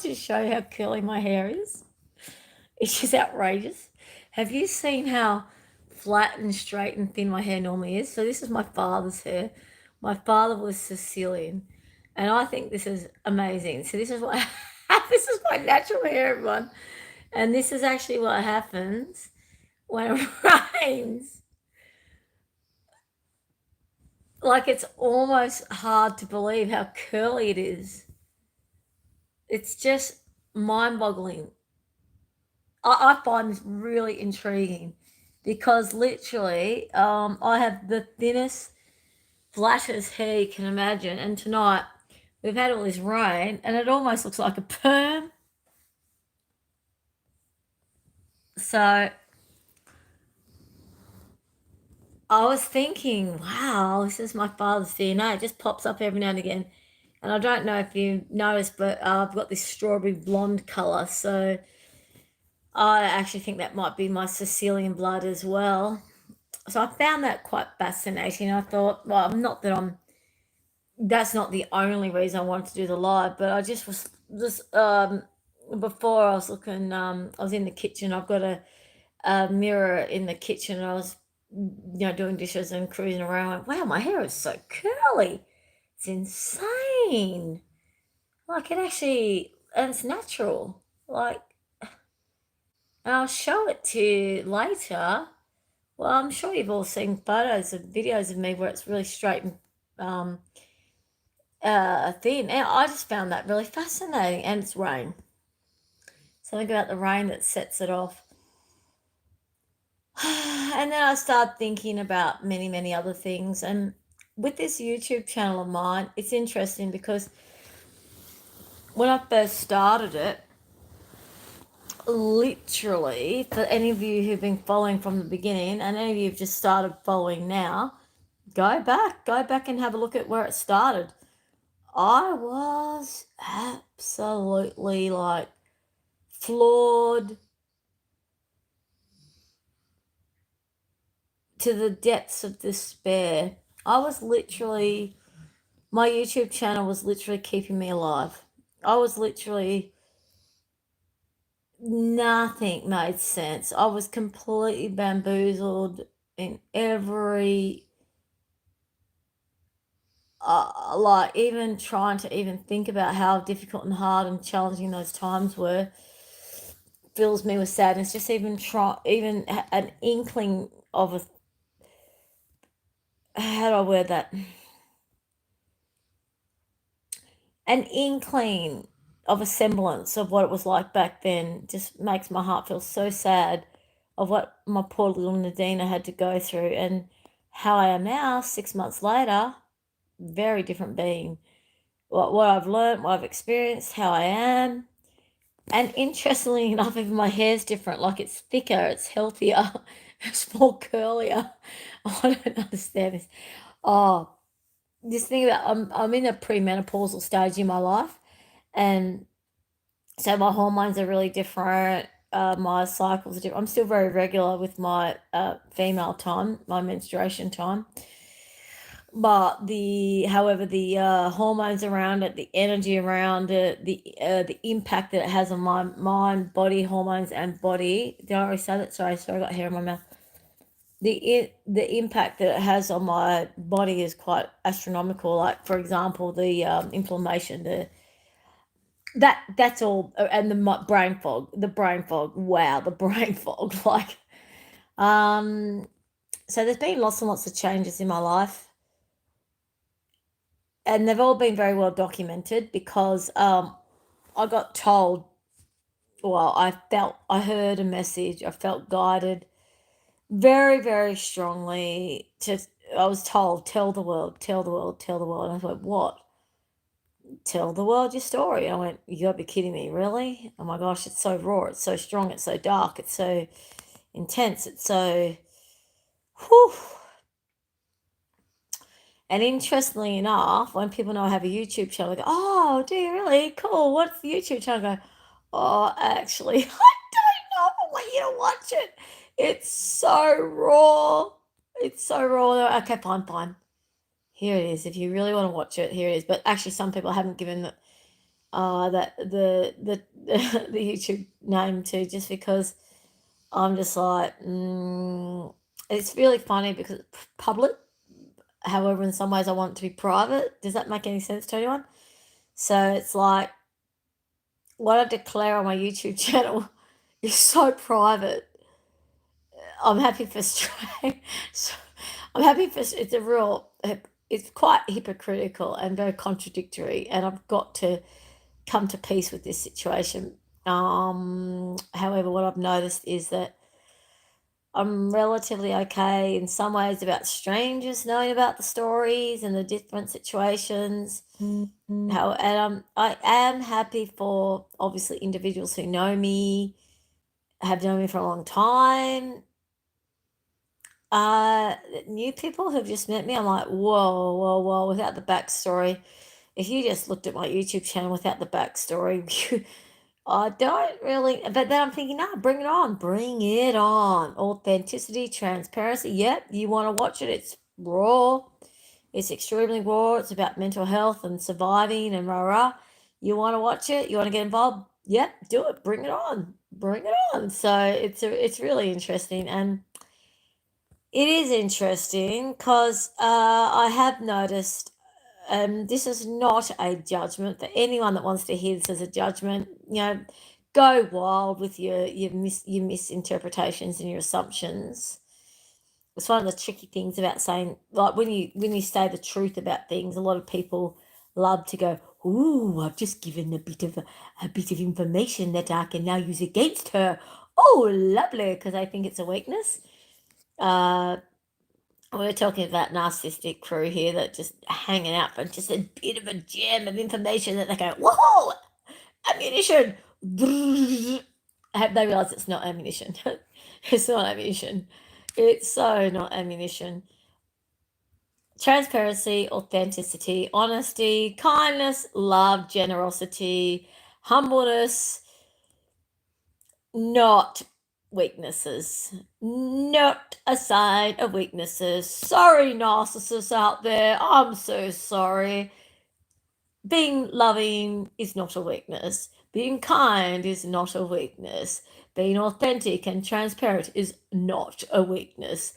to show you how curly my hair is. It's just outrageous. Have you seen how flat and straight and thin my hair normally is? So this is my father's hair. My father was Sicilian, and I think this is amazing. So this is what this is my natural hair, everyone, and this is actually what happens when it rains. Like it's almost hard to believe how curly it is. It's just mind-boggling. I find this really intriguing because literally, I have the thinnest, flattest hair you can imagine. And tonight we've had all this rain, and it almost looks like a perm. So I was thinking, wow, this is my father's DNA. It just pops up every now and again. And I don't know if you noticed, but I've got this strawberry blonde color. So I actually think that might be my Sicilian blood as well. So I found that quite fascinating. I thought, well, not that I'm, that's not the only reason I wanted to do the live, but I just was just before I was looking, I was in the kitchen. I've got a mirror in the kitchen. And I was, doing dishes and cruising around. I went, wow, my hair is so curly. It's insane. Like it actually, and it's natural. Like, and I'll show it to you later. Well, I'm sure you've all seen photos of videos of me where it's really straight and um, thin. And I just found that really fascinating. And it's rain. Something about the rain that sets it off. And then I started thinking about many, many other things. And with this YouTube channel of mine, it's interesting because when I first started it, literally, for any of you who've been following from the beginning and any of you who've just started following now, go back and have a look at where it started. I was absolutely like floored to the depths of despair. I was literally, my YouTube channel was literally keeping me alive. I was literally, nothing made sense. I was completely bamboozled in every, like even trying to even think about how difficult and hard and challenging those times were fills me with sadness. Just even even an inkling of how do I word that? An inkling of a semblance of what it was like back then just makes my heart feel so sad of what my poor little Nadina had to go through and how I am now, 6 months later, very different being. What I've learned, what I've experienced, how I am. And interestingly enough, even my hair's different. Like it's thicker, it's healthier, it's more curlier. I don't understand this. Oh, this thing about I'm in a premenopausal stage in my life, and so my hormones are really different. My cycles are different. I'm still very regular with my female time, my menstruation time. But however, the hormones around it, the energy around it, the impact that it has on my mind, body, hormones, and body. Did I already say that? Sorry, I got hair in my mouth. The impact that it has on my body is quite astronomical. Like for example, the inflammation, that's all, and the brain fog. Wow, the brain fog. Like, um, so there's been lots and lots of changes in my life, and they've all been very well documented because I got told. Well, I heard a message. I felt guided very, very strongly. I was told, tell the world, tell the world, tell the world. And I went, what? Tell the world your story. I went, you gotta be kidding me, really? Oh my gosh, it's so raw, it's so strong, it's so dark, it's so intense, it's so, whew. And interestingly enough, when people know I have a YouTube channel, they go, oh, do you really? Cool, what's the YouTube channel? I go, oh, actually, I don't know, I want you to watch it. It's so raw. It's so raw. Okay, fine. Here it is. If you really want to watch it, here it is. But actually, some people haven't given that the YouTube name too, just because I'm just like, it's really funny because it's public. However, in some ways, I want it to be private. Does that make any sense to anyone? So it's like what I declare on my YouTube channel is so private. I'm happy for straight. So I'm happy for it's a real. It's quite hypocritical and very contradictory, and I've got to come to peace with this situation. However, what I've noticed is that I'm relatively okay in some ways about strangers knowing about the stories and the different situations. How and I am happy for obviously individuals who know me, have known me for a long time. Uh, New people who've just met me, I'm like, whoa, whoa, whoa, without the backstory. If you just looked at my YouTube channel without the backstory, I don't really, but then I'm thinking, no, bring it on, bring it on. Authenticity, transparency. Yep, you want to watch it. It's raw. It's extremely raw. It's about mental health and surviving and rah rah. You want to watch it. You want to get involved. Yep, do it. Bring it on. Bring it on. So it's really interesting, and it is interesting because I have noticed. This is not a judgment for anyone that wants to hear this as a judgment. Go wild with your misinterpretations and your assumptions. It's one of the tricky things about saying, like when you say the truth about things. A lot of people love to go, "Ooh, I've just given a bit of information that I can now use against her." Oh, lovely, because I think it's a weakness. Uh, we're talking about narcissistic crew here that just hanging out for just a bit of a gem of information that they go, whoa, ammunition. Have they realised it's not ammunition? It's not ammunition. It's so not ammunition. Transparency, authenticity, honesty, kindness, love, generosity, humbleness, not weaknesses. Not a sign of weaknesses. Sorry, narcissists out there. I'm so sorry. Being loving is not a weakness. Being kind is not a weakness. Being authentic and transparent is not a weakness.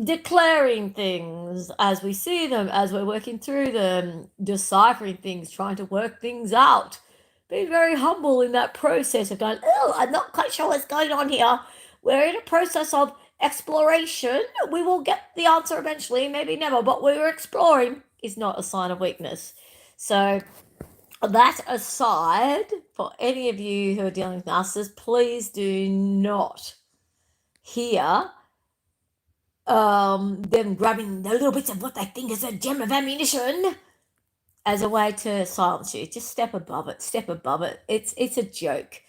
Declaring things as we see them, as we're working through them, deciphering things, trying to work things out. Being very humble in that process of going, oh, I'm not quite sure what's going on here. We're in a process of exploration. We will get the answer eventually, maybe never, but we're exploring is not a sign of weakness. So, that aside, for any of you who are dealing with narcissists, please do not hear them grabbing the little bits of what they think is a gem of ammunition as a way to silence you. Just step above it. Step above it. It's a joke.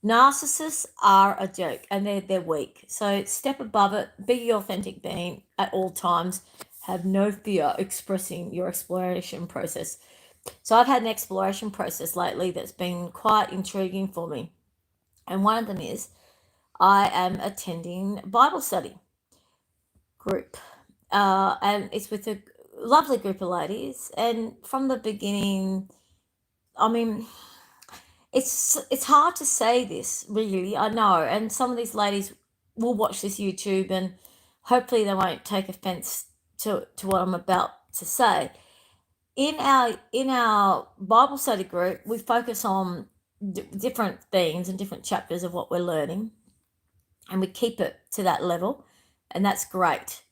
Narcissists are a joke, and they're weak. So step above it. Be your authentic being at all times. Have no fear expressing your exploration process. So I've had an exploration process lately that's been quite intriguing for me, and one of them is I am attending Bible study group, and it's with a lovely group of ladies. And from the beginning, I mean, it's hard to say this really. I know, and some of these ladies will watch this YouTube, and hopefully they won't take offense to what I'm about to say. In our Bible study group, we focus on different themes and different chapters of what we're learning, and we keep it to that level, and that's great.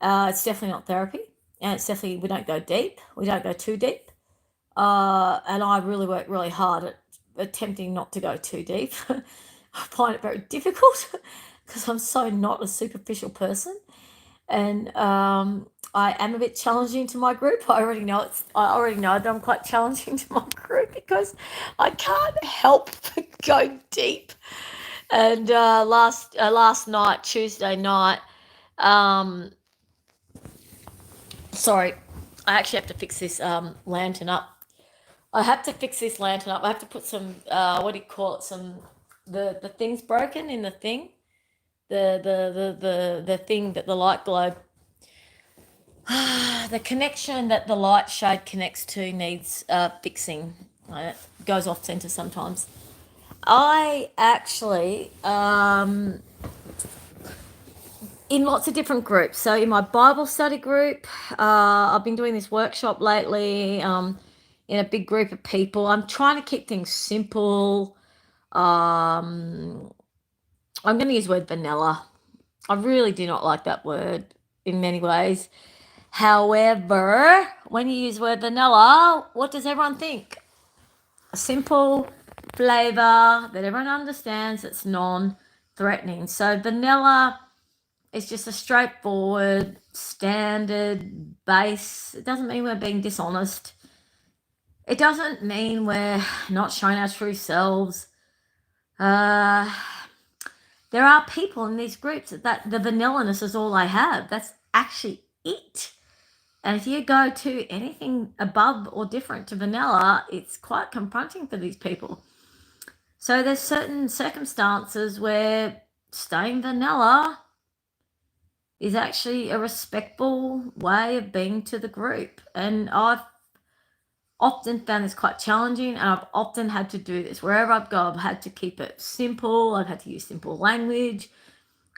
It's definitely not therapy, and it's definitely we don't go deep. We don't go too deep. And I really work really hard at attempting not to go too deep. I find it very difficult because I'm so not a superficial person, and I am a bit challenging to my group. I already know that I'm quite challenging to my group because I can't help but go deep. And last night, Tuesday night, um, sorry, I actually have to fix this lantern up. I have to fix this lantern up. I have to put some what do you call it? Some the thing's broken in the thing. The thing that the light globe the connection that the light shade connects to needs fixing. It goes off center sometimes. I actually, in lots of different groups. So in my Bible study group, I've been doing this workshop lately, in a big group of people. I'm trying to keep things simple. I'm going to use the word vanilla. I really do not like that word in many ways. However, when you use the word vanilla, what does everyone think? A simple flavor that everyone understands, that's non-threatening. So vanilla is just a straightforward, standard base. It doesn't mean we're being dishonest. It doesn't mean we're not showing our true selves. There are people in these groups that the vanillaness is all they have. That's actually it. And if you go to anything above or different to vanilla, it's quite confronting for these people. So there's certain circumstances where staying vanilla is actually a respectful way of being to the group. And I've often found this quite challenging, and I've often had to do this. Wherever I've gone, I've had to keep it simple. I've had to use simple language.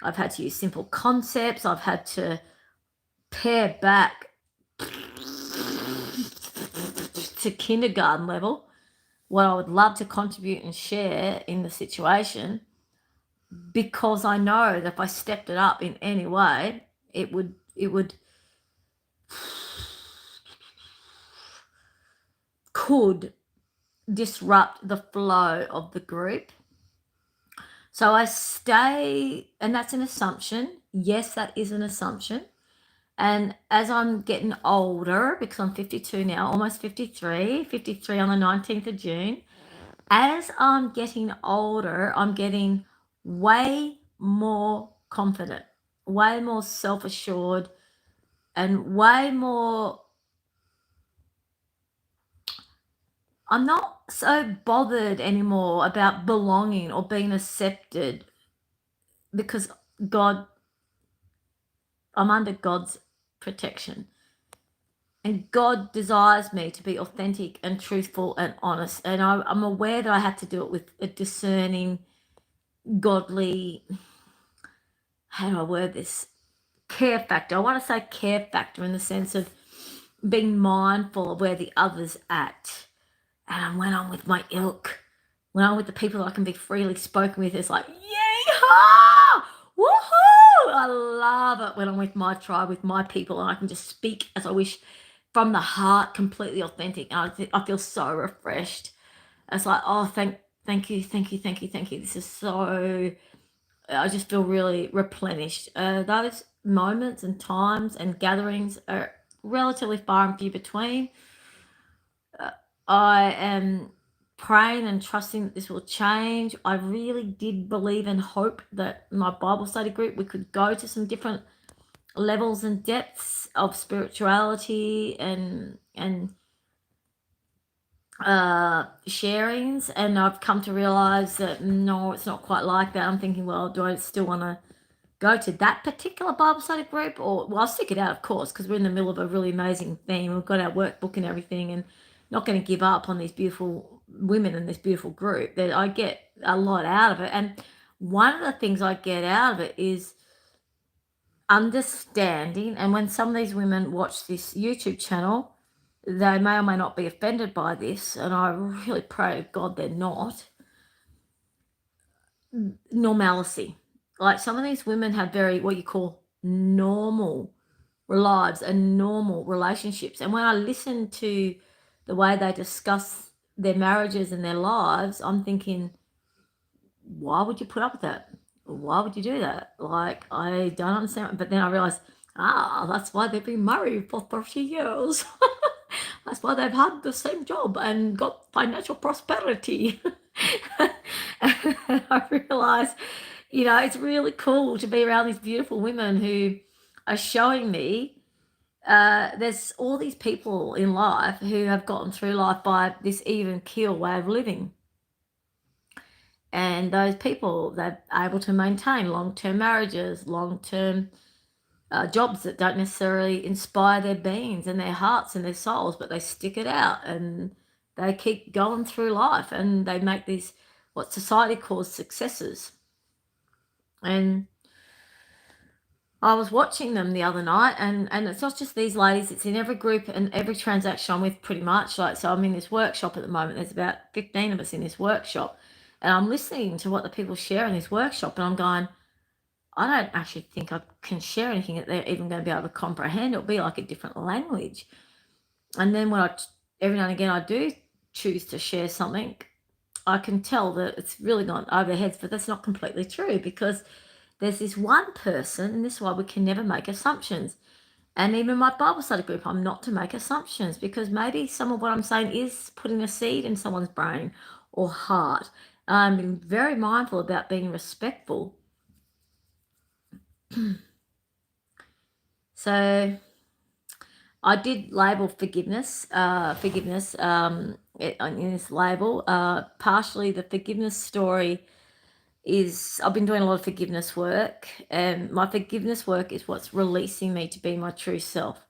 I've had to use simple concepts. I've had to pare back to kindergarten level what I would love to contribute and share in the situation, because I know that if I stepped it up in any way, it would could disrupt the flow of the group. So I stay, and that's an assumption. Yes, that is an assumption. And as I'm getting older, because I'm 52 now, almost 53 on the 19th of June, as I'm getting older, I'm getting way more confident, way more self-assured, and way more, I'm not so bothered anymore about belonging or being accepted, because God, I'm under God's protection. And God desires me to be authentic and truthful and honest. And I'm aware that I have to do it with a discerning, godly, how do I word this? Care factor. I want to say care factor in the sense of being mindful of where the other's at. And when I'm with my ilk, when I'm with the people that I can be freely spoken with, it's like, yay-haw! Woohoo! I love it when I'm with my tribe, with my people, and I can just speak as I wish from the heart, completely authentic. And I feel so refreshed. It's like, oh, thank you. This is so, I just feel really replenished. Those moments and times and gatherings are relatively far and few between. I am praying and trusting that this will change. I really did believe and hope that my Bible study group, we could go to some different levels and depths of spirituality and sharings, and I've come to realize that no, it's not quite like that. I'm thinking, well, do I still want to go to that particular Bible study group? Or, well, I'll stick it out, of course, because we're in the middle of a really amazing theme. We've got our workbook and everything, and not going to give up on these beautiful women in this beautiful group. That I get a lot out of it. And one of the things I get out of it is understanding. And when some of these women watch this YouTube channel, they may or may not be offended by this, and I really pray to God they're not. Normalcy. Like, some of these women have very, what you call, normal lives and normal relationships. And when I listen to the way they discuss their marriages and their lives, I'm thinking, why would you put up with that? Why would you do that? Like, I don't understand. But then I realized, that's why they've been married for 30 years. That's why they've had the same job and got financial prosperity. And I realized, it's really cool to be around these beautiful women who are showing me there's all these people in life who have gotten through life by this even keel way of living. And those people, they're able to maintain long-term marriages, long-term jobs that don't necessarily inspire their beings and their hearts and their souls, but they stick it out, and They keep going through life and they make these, what society calls successes. And I was watching them the other night, and it's not just these ladies, it's in every group and every transaction I'm with pretty much. Like, so I'm in this workshop at the moment. There's about 15 of us in this workshop, and I'm listening to what the people share in this workshop, and I'm going, I don't actually think I can share anything that they're even going to be able to comprehend. It'll be like a different language. And then when every now and again I do choose to share something, I can tell that it's really gone over their heads, but that's not completely true, because there's this one person, and this is why we can never make assumptions. And even my Bible study group, I'm not to make assumptions, because maybe some of what I'm saying is putting a seed in someone's brain or heart. I'm being very mindful about being respectful. So I did label forgiveness, in this label. Partially the forgiveness story is, I've been doing a lot of forgiveness work, and my forgiveness work is what's releasing me to be my true self.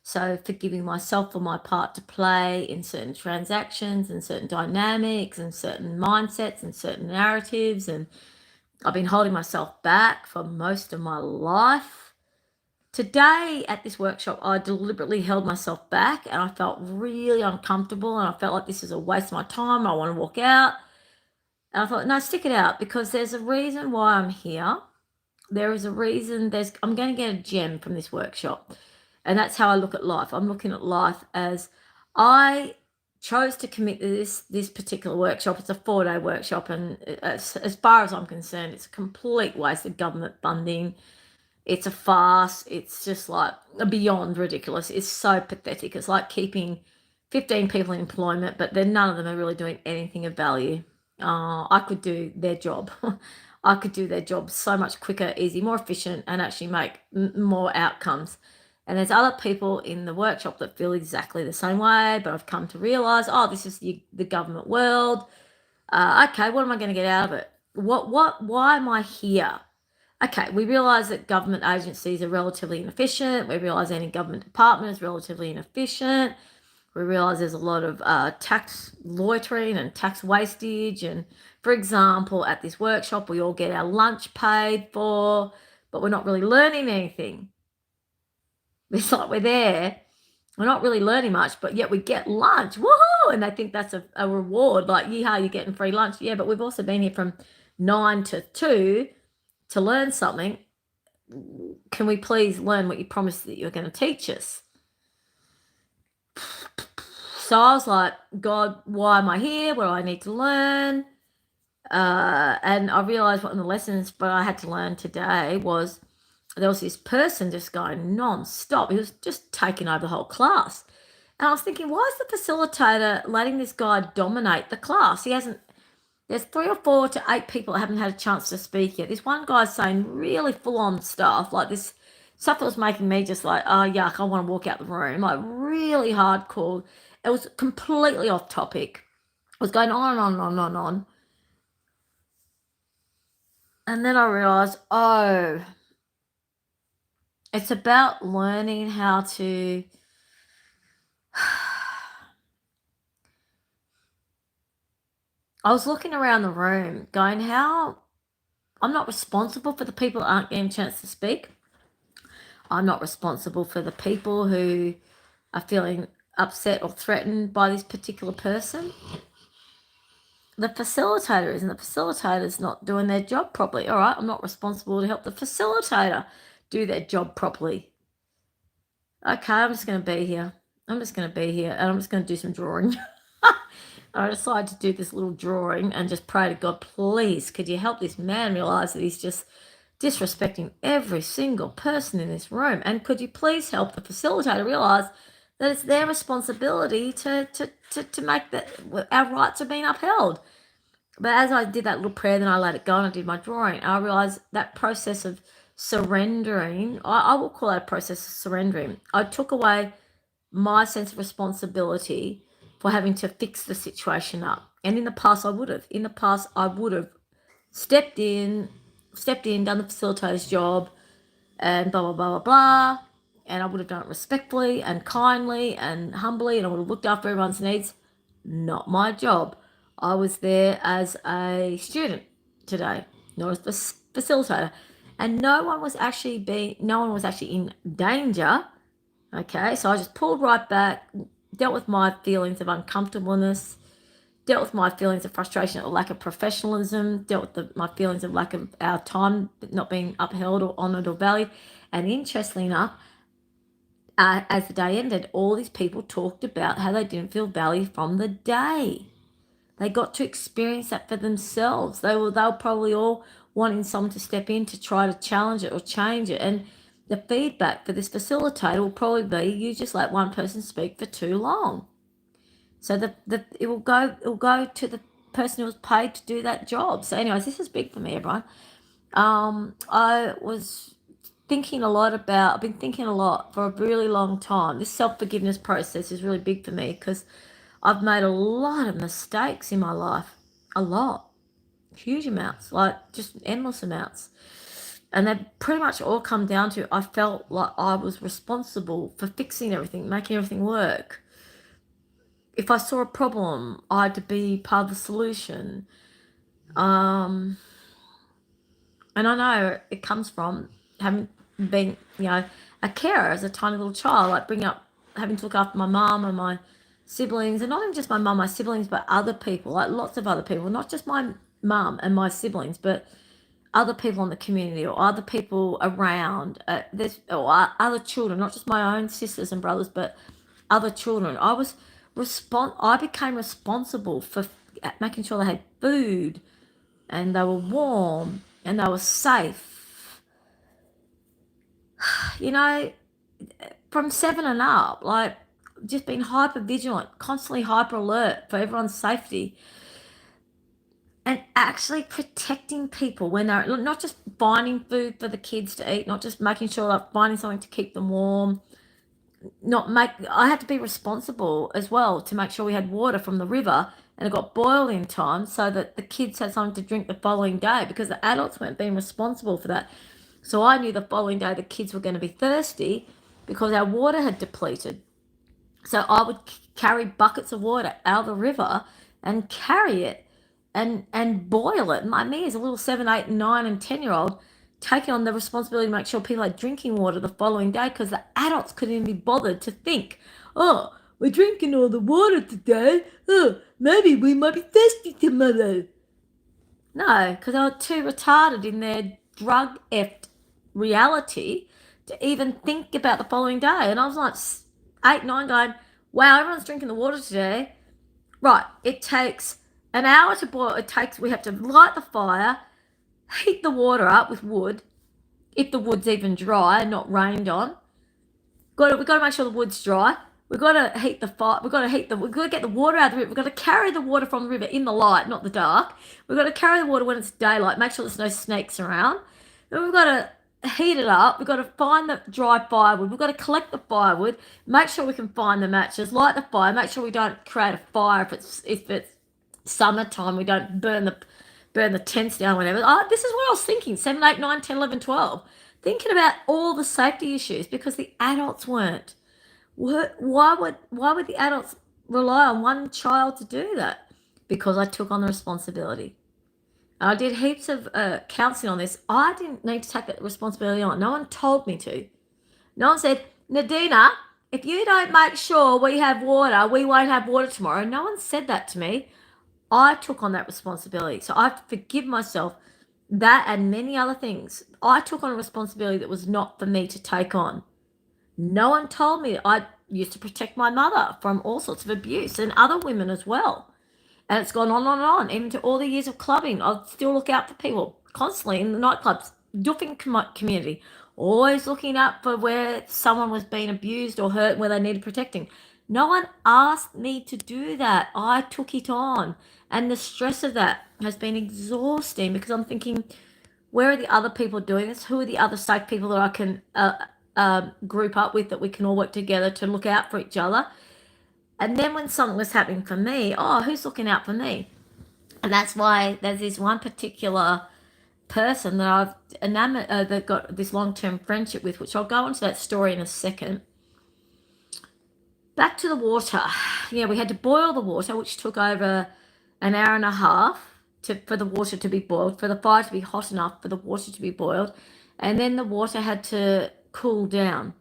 So forgiving myself for my part to play in certain transactions and certain dynamics and certain mindsets and certain narratives. And I've been holding myself back for most of my life. Today at this workshop, I deliberately held myself back, and I felt really uncomfortable, and I felt like this is a waste of my time. I want to walk out. And I thought, no, stick it out, because there's a reason why I'm here. There is a reason. I'm going to get a gem from this workshop. And that's how I look at life. I'm looking at life as, I chose to commit to this particular workshop. It's a 4-day workshop, and as far as I'm concerned, it's a complete waste of government funding. It's a farce. It's just like beyond ridiculous. It's so pathetic. It's like keeping 15 people in employment, but then none of them are really doing anything of value. I could do their job. I could do their job so much quicker, easy, more efficient, and actually make more outcomes. And there's other people in the workshop that feel exactly the same way, but I've come to realize, this is the government world. Okay, what am I going to get out of it? Why am I here? Okay, we realise that government agencies are relatively inefficient. We realise any government department is relatively inefficient. We realise there's a lot of tax loitering and tax wastage. And for example, at this workshop, we all get our lunch paid for, but we're not really learning anything. It's like we're there, we're not really learning much, but yet we get lunch. Woohoo! And they think that's a reward. Like, yeehaw, you're getting free lunch. Yeah, but we've also been here from 9 to 2 to learn something. Can we please learn what you promised that you're going to teach us? So I was like, God, why am I here? What do I need to learn? And I realized one of the lessons, but I had to learn today, was there was this person just going non-stop. He was just taking over the whole class. And I was thinking, why is the facilitator letting this guy dominate the class? There's 3 or 4 to 8 people that haven't had a chance to speak yet. This one guy's saying really full-on stuff, like this stuff that was making me just like, oh, yuck, I want to walk out the room, like really hardcore. It was completely off topic. It was going on and on and on and on and on. And then I realised, it's about learning how to I was looking around the room going, how I'm not responsible for the people that aren't getting a chance to speak. I'm not responsible for the people who are feeling upset or threatened by this particular person. The facilitator is, and the facilitator's not doing their job properly. All right, I'm not responsible to help the facilitator do their job properly. Okay, I'm just going to be here. And I'm just going to do some drawing. I decided to do this little drawing and just pray to God, please, could you help this man realize that he's just disrespecting every single person in this room? And could you please help the facilitator realize that it's their responsibility to make that our rights are being upheld? But as I did that little prayer, then I let it go and I did my drawing. I realized that process of surrendering, I will call that a process of surrendering. I took away my sense of responsibility for having to fix the situation up. And in the past, I would have. Stepped in, done the facilitator's job, and blah, blah, blah, blah, blah. And I would have done it respectfully and kindly and humbly, and I would have looked after everyone's needs. not my job. I was there as a student today, not as the facilitator. And no one was actually in danger. Okay, so I just pulled right back, dealt with my feelings of uncomfortableness, dealt with my feelings of frustration or lack of professionalism, dealt with my feelings of lack of our time not being upheld or honoured or valued. And interestingly enough, as the day ended, all these people talked about how they didn't feel valued from the day. They got to experience that for themselves. They were probably all wanting someone to step in to try to challenge it or change it. And the feedback for this facilitator will probably be, you just let one person speak for too long. So it will go to the person who was paid to do that job. So anyways, this is big for me, everyone. I was thinking a lot about, I've been thinking a lot for a really long time. This self-forgiveness process is really big for me because I've made a lot of mistakes in my life. A lot. Huge amounts, like just endless amounts. And they pretty much all come down to I felt like I was responsible for fixing everything, making everything work. If I saw a problem, I had to be part of the solution. And I know it comes from having been, a carer as a tiny little child, like having to look after my mum and my siblings, and not even just my mum, my siblings, but other people, like lots of other people, not just my mum and my siblings, but other people in the community or other people around this or other children, not just my own sisters and brothers, but other children. I became responsible for making sure they had food and they were warm and they were safe. From 7 and up, like just being hyper vigilant, constantly hyper alert for everyone's safety. And actually protecting people when they're not just finding food for the kids to eat, not just making sure they're finding something to keep them warm. I had to be responsible as well to make sure we had water from the river and it got boiled in time so that the kids had something to drink the following day because the adults weren't being responsible for that. So I knew the following day the kids were going to be thirsty because our water had depleted. So I would carry buckets of water out of the river and carry it and boil it. Me as a little 7, 8, 9, and 10-year-old taking on the responsibility to make sure people had drinking water the following day because the adults couldn't even be bothered to think, oh, we're drinking all the water today. Oh, maybe we might be thirsty tomorrow. No, because they were too retarded in their drug-effed reality to even think about the following day. And I was like 8, 9 going, wow, everyone's drinking the water today. Right, it takes an hour to boil. We have to light the fire, heat the water up with wood, if the wood's even dry and not rained on. We've got to make sure the wood's dry. We've got to heat the fire. We've got to get the water out of the river. We've got to carry the water from the river in the light, not the dark. We've got to carry the water when it's daylight. Make sure there's no snakes around. Then we've got to heat it up. We've got to find the dry firewood. We've got to collect the firewood. Make sure we can find the matches. Light the fire. Make sure we don't create a fire if it's summertime. We don't burn the tents down, whatever. This is what I was thinking. 7, 8, 9, 10, 11, 12. Thinking about all the safety issues because the adults weren't. Why would the adults rely on one child to do that? Because I took on the responsibility. I did heaps of counselling on this. I didn't need to take that responsibility on. No one told me to. No one said, Nadina, if you don't make sure we have water, we won't have water tomorrow. No one said that to me. I took on that responsibility. So I have to forgive myself that and many other things. I took on a responsibility that was not for me to take on. No one told me. I used to protect my mother from all sorts of abuse and other women as well. And it's gone on and on, even to all the years of clubbing. I'll still look out for people constantly in the nightclubs, doofing community, always looking out for where someone was being abused or hurt, where they needed protecting. No one asked me to do that. I took it on. And the stress of that has been exhausting because I'm thinking, where are the other people doing this? Who are the other safe people that I can group up with, that we can all work together to look out for each other? And then when something was happening for me, who's looking out for me? And that's why there's this one particular person that I've enamored, that got this long-term friendship with, which I'll go into that story in a second. back to the water. Yeah, we had to boil the water, which took over an hour and a half for the water to be boiled, for the fire to be hot enough for the water to be boiled, and then the water had to cool down.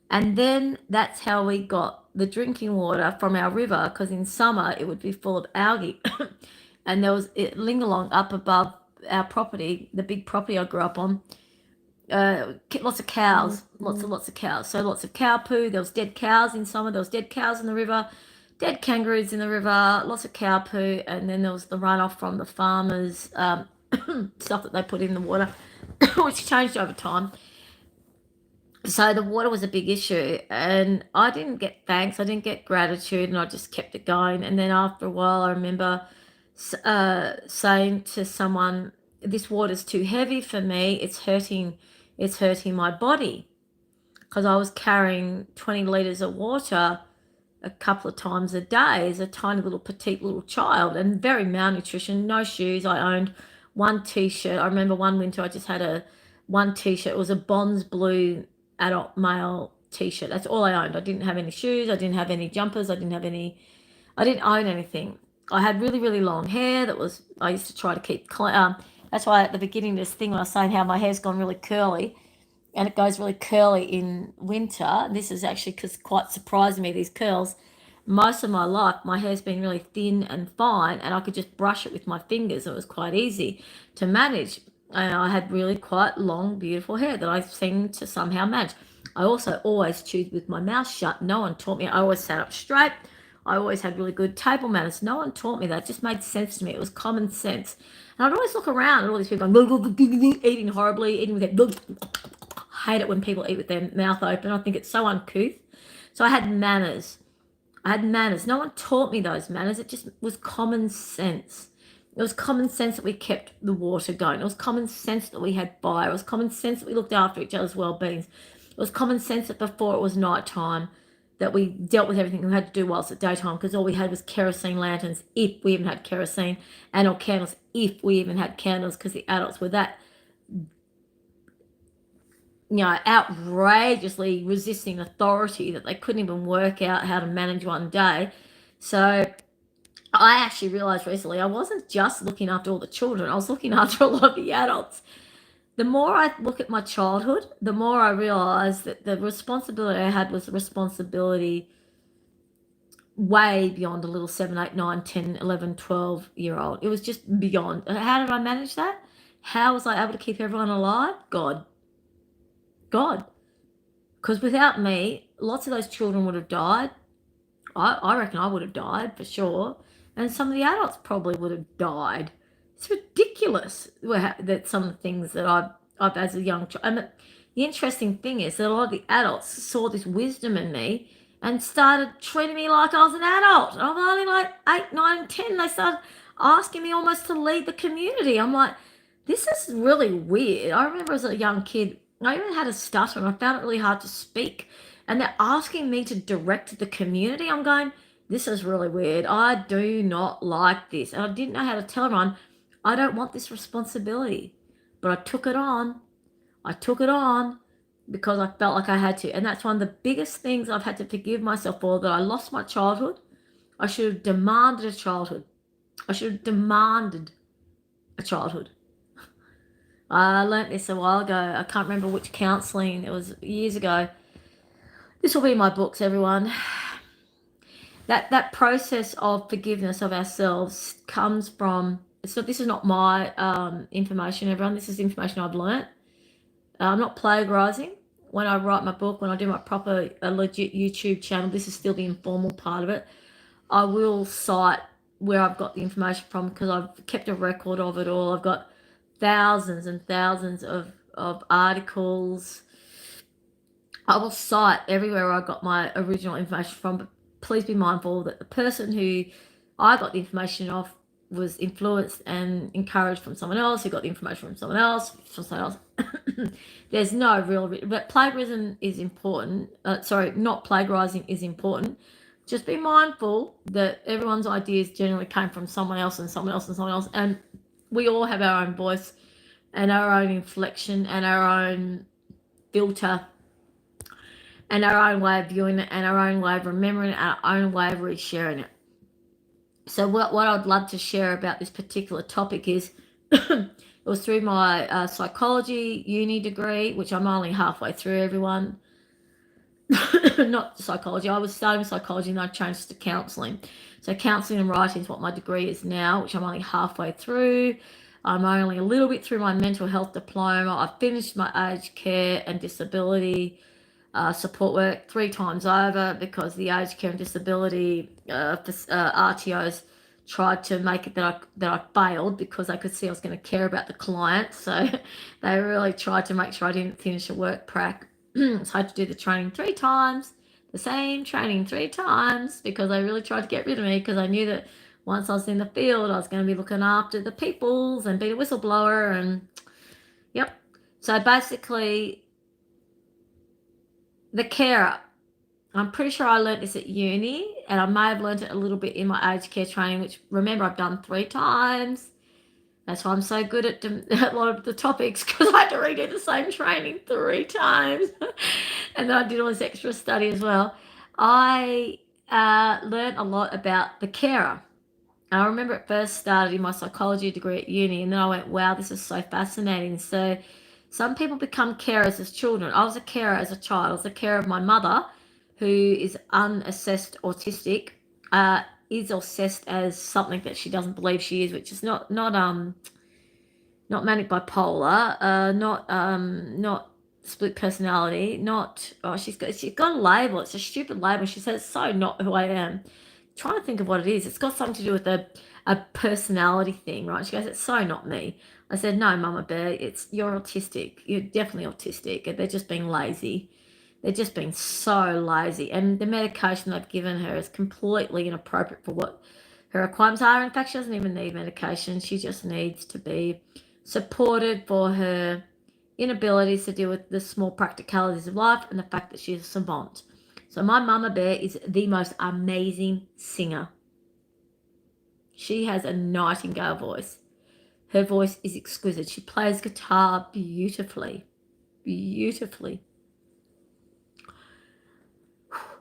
And then that's how we got the drinking water from our river, because in summer it would be full of algae. And there was it Lingalong up above our property, the big property I grew up on. Lots of cows, lots of cows. So lots of cow poo. There was dead cows in summer. There was dead cows in the river, dead kangaroos in the river. Lots of cow poo, and then there was the runoff from the farmers' stuff that they put in the water, which changed over time. So the water was a big issue, and I didn't get thanks. I didn't get gratitude, and I just kept it going. And then after a while, I remember saying to someone, "This water's too heavy for me. It's hurting. It's hurting my body," because I was carrying 20 liters of water a couple of times a day as a tiny little petite little child, and very malnutrition. No shoes. I owned one t-shirt. I remember one winter I just had one t-shirt. It was a Bonds blue adult male t-shirt. That's all I owned. I didn't have any shoes. I didn't have any jumpers. I didn't own anything. I had really, really long hair I used to try to keep clean. That's why at the beginning of this thing, when I was saying how my hair's gone really curly, and it goes really curly in winter, this is actually because quite surprising me, these curls. Most of my life, my hair's been really thin and fine, and I could just brush it with my fingers. It was quite easy to manage. And I had really quite long, beautiful hair that I seemed to somehow manage. I also always chewed with my mouth shut. No one taught me. I always sat up straight. I always had really good table manners. No one taught me that. It just made sense to me. It was common sense. And I'd always look around at all these people going, eating horribly, eating with their... hate it when people eat with their mouth open. I think it's so uncouth. So I had manners. No one taught me those manners. It just was common sense. It was common sense that we kept the water going. It was common sense that we had fire. It was common sense that we looked after each other's well-beings. It was common sense that before it was night time, that we dealt with everything we had to do whilst at daytime, because all we had was kerosene lanterns, if we even had kerosene, and or candles, if we even had candles, because the adults were that, outrageously resisting authority that they couldn't even work out how to manage one day. So I actually realized recently I wasn't just looking after all the children. I was looking after a lot of the adults. The more I look at my childhood, the more I realize that the responsibility I had was a responsibility way beyond a little 7, 8, 9, 10, 11, 12-year-old. It was just beyond. How did I manage that? How was I able to keep everyone alive? God. Because without me, lots of those children would have died. I reckon I would have died for sure. And some of the adults probably would have died. It's ridiculous that some of the things that I've as a young child. The interesting thing is that a lot of the adults saw this wisdom in me and started treating me like I was an adult. And I'm only like 8, 9, 10. They started asking me almost to lead the community. I'm like, this is really weird. I remember as a young kid, I even had a stutter and I found it really hard to speak. And they're asking me to direct the community. I'm going, this is really weird. I do not like this. And I didn't know how to tell everyone, I don't want this responsibility. But I took it on. Because I felt like I had to. And that's one of the biggest things I've had to forgive myself for, that I lost my childhood. I should have demanded a childhood. I learnt this a while ago. I can't remember which counselling. It was years ago. This will be in my books, everyone. That process of forgiveness of ourselves comes from... So this is not my information, everyone. This is information I've learnt. I'm not plagiarising. When I write my book, when I do my proper legit YouTube channel, this is still the informal part of it. I will cite where I've got the information from, because I've kept a record of it all. I've got thousands and thousands of articles. I will cite everywhere I got my original information from, but please be mindful that the person who I got the information off was influenced and encouraged from someone else, who got the information from someone else, There's no real... But plagiarism is important. Not plagiarizing is important. Just be mindful that everyone's ideas generally came from someone else and someone else and someone else. And we all have our own voice and our own inflection and our own filter. and our own way of viewing it, and our own way of remembering it, our own way of resharing it. So what I'd love to share about this particular topic is it was through my psychology uni degree, which I'm only halfway through, everyone. Not psychology. I was studying psychology and I changed to counselling. So counselling and writing is what my degree is now, which I'm only halfway through. I'm only a little bit through my mental health diploma. I've finished my aged care and disability support work 3 times over because the aged care and disability RTOs tried to make it that I failed because they could see I was going to care about the client. So they really tried to make sure I didn't finish a work prac. So I had to do the training 3 times, the same training 3 times, because they really tried to get rid of me because I knew that once I was in the field, I was going to be looking after the peoples and be a whistleblower. And yep. So basically, the carer. I'm pretty sure I learnt this at uni, and I may have learnt it a little bit in my aged care training, which, remember, I've done 3 times. That's why I'm so good at a lot of the topics, because I had to redo the same training 3 times. And then I did all this extra study as well. I learned a lot about the carer. I remember it first started in my psychology degree at uni, and then I went, wow, this is so fascinating. So some people become carers as children. I was a carer as a child. I was a carer of my mother, who is unassessed autistic, is assessed as something that she doesn't believe she is, which is not manic bipolar, not split personality, not she's got a label. It's a stupid label. She says it's so not who I am. Trying to think of what it is. It's got something to do with a personality thing, right? She goes, it's so not me. I said, no, Mama Bear, you're autistic. You're definitely autistic. They're just being lazy. They're just being so lazy. And the medication they've given her is completely inappropriate for what her requirements are. In fact, she doesn't even need medication. She just needs to be supported for her inabilities to deal with the small practicalities of life and the fact that she's a savant. So my Mama Bear is the most amazing singer. She has a nightingale voice. Her voice is exquisite. She plays guitar beautifully. Beautifully.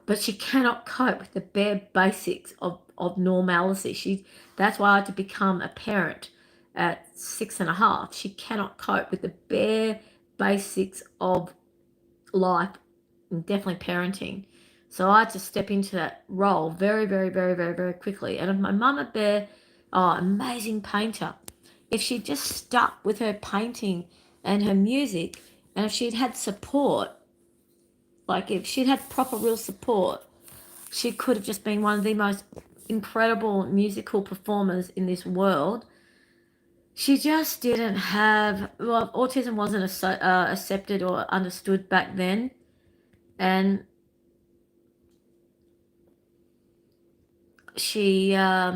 But she cannot cope with the bare basics of normalcy. That's why I had to become a parent at 6.5. She cannot cope with the bare basics of life and definitely parenting. So I had to step into that role very, very, very, very, very quickly. And if my Mama Bear, amazing painter, if she just stuck with her painting and her music, and if she'd had support, like if she'd had proper real support, she could have just been one of the most incredible musical performers in this world. She just didn't have, well, autism wasn't accepted or understood back then. And she, yeah,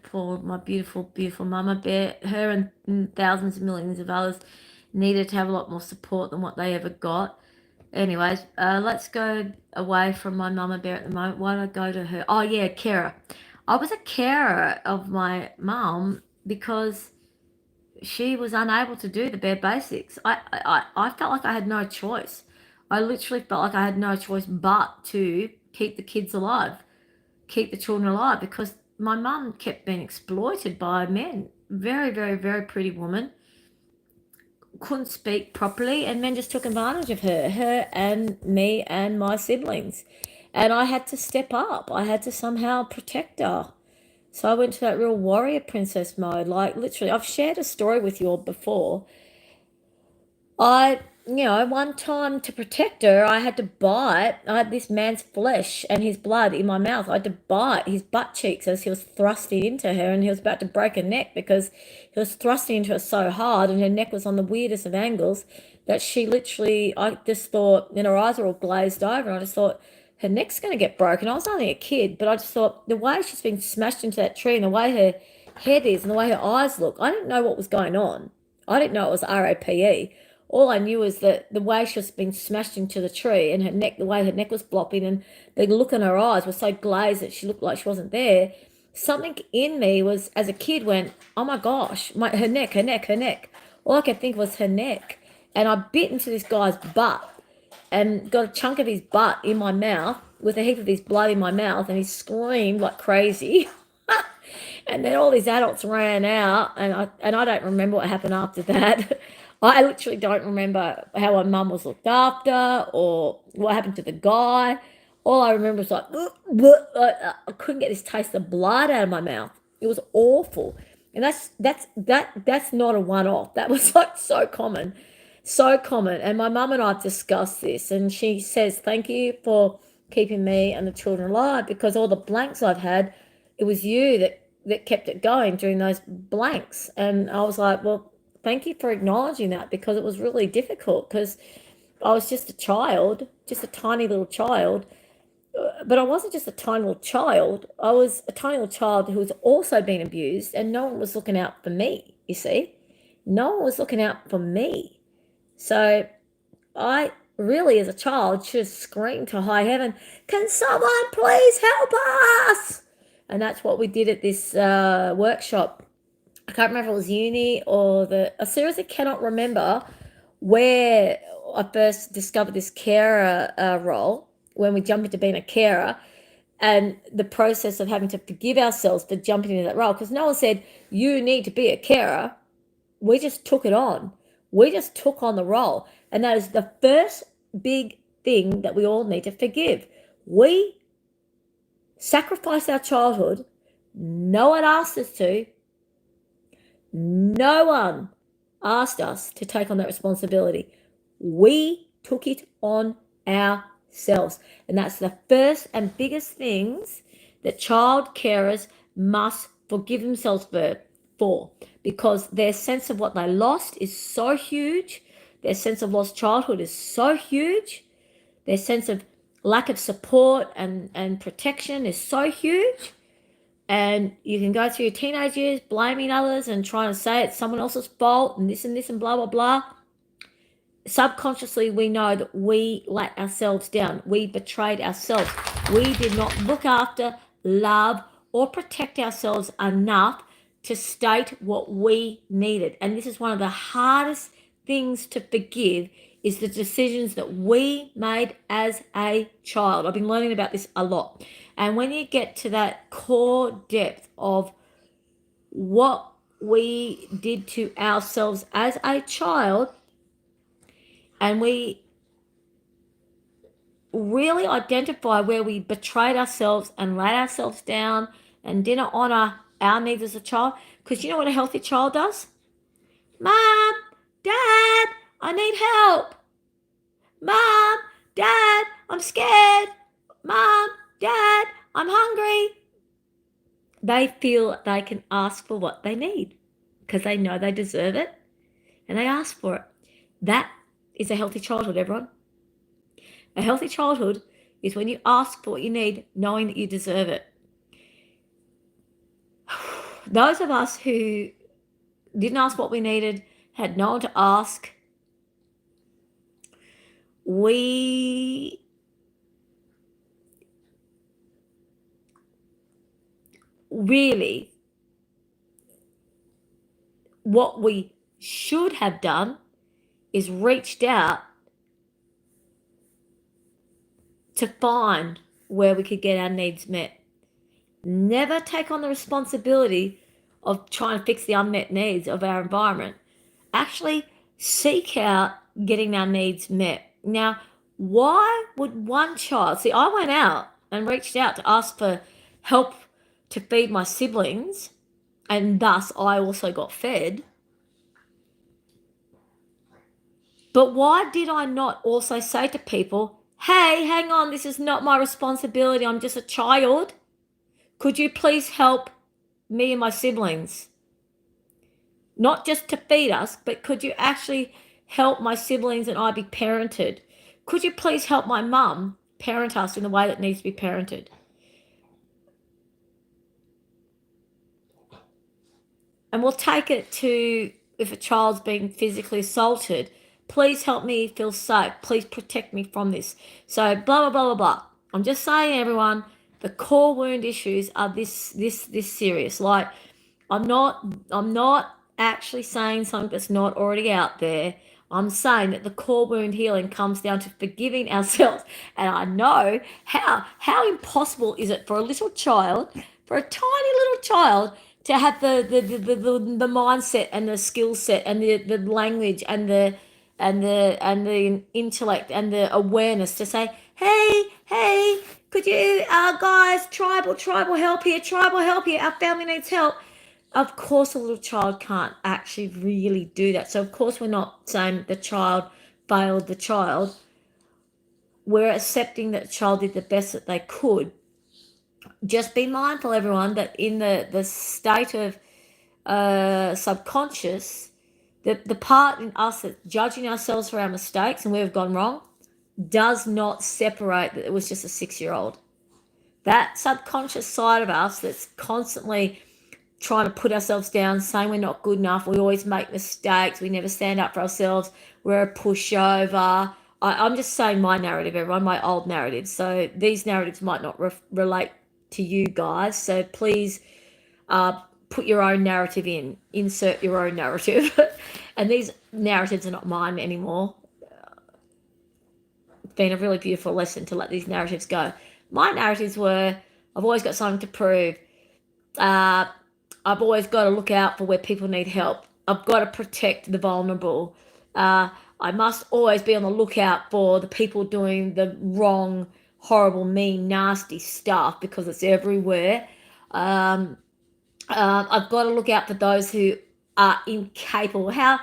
poor, my beautiful, beautiful Mama Bear, her and thousands of millions of others needed to have a lot more support than what they ever got. Anyways, let's go away from my Mama Bear at the moment. Why don't I go to her? Oh, yeah, carer. I was a carer of my mum because she was unable to do the bare basics. I felt like I had no choice. I literally felt like I had no choice but to keep the kids alive, keep the children alive, because my mum kept being exploited by men. Very, very, very pretty woman. Couldn't speak properly, and men just took advantage of her and me and my siblings. And I had to step up. I had to somehow protect her. So I went to that real warrior princess mode. Like, literally, I've shared a story with you all before. One time to protect her, I had this man's flesh and his blood in my mouth. I had to bite his butt cheeks as he was thrusting into her, and he was about to break her neck because he was thrusting into her so hard, and her neck was on the weirdest of angles that I just thought, and her eyes were all glazed over, and I just thought, her neck's going to get broken. I was only a kid, but I just thought, the way she's been smashed into that tree and the way her head is and the way her eyes look, I didn't know what was going on. I didn't know it was RAPE. All I knew was that the way she was being smashed into the tree, and the way her neck was flopping, and the look in her eyes was so glazed that she looked like she wasn't there. Something in me was, as a kid, went, oh my gosh, her neck. All I could think was her neck. And I bit into this guy's butt. and got a chunk of his butt in my mouth with a heap of his blood in my mouth, and he screamed like crazy. And then all these adults ran out, and I don't remember what happened after that. I literally don't remember how my mum was looked after or what happened to the guy. All I remember was like, I couldn't get this taste of blood out of my mouth. It was awful. And that's not a one-off. That was like so common. So common. And my mum and I have discussed this, and she says, thank you for keeping me and the children alive, because all the blanks I've had, it was you that kept it going during those blanks. And I was like, well, thank you for acknowledging that, because it was really difficult, because I was just a child, just a tiny little child. But I wasn't just a tiny little child. I was a tiny little child who was also being abused, and no one was looking out for me, you see. No one was looking out for me. So I really, as a child, should have screamed to high heaven, can someone please help us? And that's what we did at this workshop. I can't remember if it was uni or I seriously cannot remember where I first discovered this carer role, when we jumped into being a carer, and the process of having to forgive ourselves for jumping into that role, because no one said, you need to be a carer. We just took it on. We just took on the role. And that is the first big thing that we all need to forgive. We sacrificed our childhood. No one asked us to. No one asked us to take on that responsibility. We took it on ourselves. And that's the first and biggest things that child carers must forgive themselves for, because their sense of what they lost is so huge. Their sense of lost childhood is so huge. Their sense of lack of support and protection is so huge. And you can go through your teenage years blaming others and trying to say it's someone else's fault and this and blah, blah, blah. Subconsciously, we know that we let ourselves down. We betrayed ourselves. We did not look after, love, or protect ourselves enough to state what we needed. And this is one of the hardest things to forgive, is the decisions that we made as a child. I've been learning about this a lot. And when you get to that core depth of what we did to ourselves as a child, and we really identify where we betrayed ourselves and let ourselves down and didn't honor our needs as a child. Because you know what a healthy child does? Mom, Dad, I need help. Mom, Dad, I'm scared. Mom, Dad, I'm hungry. They feel they can ask for what they need because they know they deserve it, and they ask for it. That is a healthy childhood, everyone. A healthy childhood is when you ask for what you need, knowing that you deserve it. Those of us who didn't ask what we needed, had no one to ask, we really, what we should have done is reached out to find where we could get our needs met. Never take on the responsibility of trying to fix the unmet needs of our environment. Actually seek out getting our needs met. Now, why would one child, see, I went out and reached out to ask for help to feed my siblings, and thus I also got fed. But why did I not also say to people, hey, hang on, this is not my responsibility, I'm just a child. Could you please help me and my siblings? Not just to feed us, but could you actually help my siblings and I be parented? Could you please help my mum parent us in the way that needs to be parented? And we'll take it to, if a child's being physically assaulted, please help me feel safe. Please protect me from this. So blah, blah, blah, blah, blah. I'm just saying, everyone, the core wound issues are this serious. Like, I'm not actually saying something that's not already out there. I'm saying that the core wound healing comes down to forgiving ourselves. And I know how impossible is it for a little child, for a tiny little child, to have the mindset and the skill set and the language and the intellect and the awareness to say, hey, could you guys, tribal help here, our family needs help. Of course a little child can't actually really do that. So of course we're not saying the child failed the child. We're accepting that the child did the best that they could. Just be mindful, everyone, that in the state of subconscious, the part in us that's judging ourselves for our mistakes and where we've gone wrong does not separate that it was just a 6-year-old. That subconscious side of us that's constantly trying to put ourselves down, saying we're not good enough, we always make mistakes, we never stand up for ourselves, we're a pushover. I'm just saying my narrative, everyone, my old narrative. So these narratives might not relate to you guys. So please put your own narrative in, insert your own narrative. And these narratives are not mine anymore. It's been a really beautiful lesson to let these narratives go. My narratives were, I've always got something to prove. I've always got to look out for where people need help. I've got to protect the vulnerable. I must always be on the lookout for the people doing the wrong, horrible, mean, nasty stuff because it's everywhere. I've got to look out for those who are incapable. How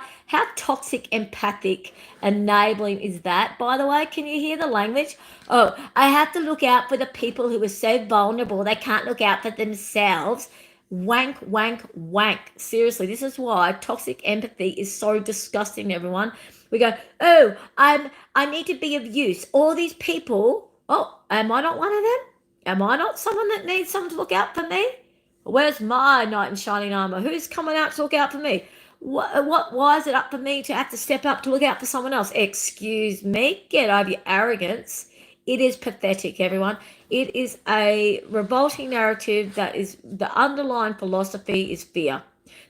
toxic, empathic, enabling is that? By the way, can you hear the language? Oh, I have to look out for the people who are so vulnerable they can't look out for themselves. Wank, wank, wank. Seriously, this is why toxic empathy is so disgusting, everyone. We go, oh, I need to be of use. All these people, oh, am I not one of them? Am I not someone that needs someone to look out for me? Where's my knight in shining armor? Who's coming out to look out for me? Why is it up for me to have to step up to look out for someone else? Excuse me, get over your arrogance. It is pathetic, everyone. It is a revolting narrative that is, the underlying philosophy is fear.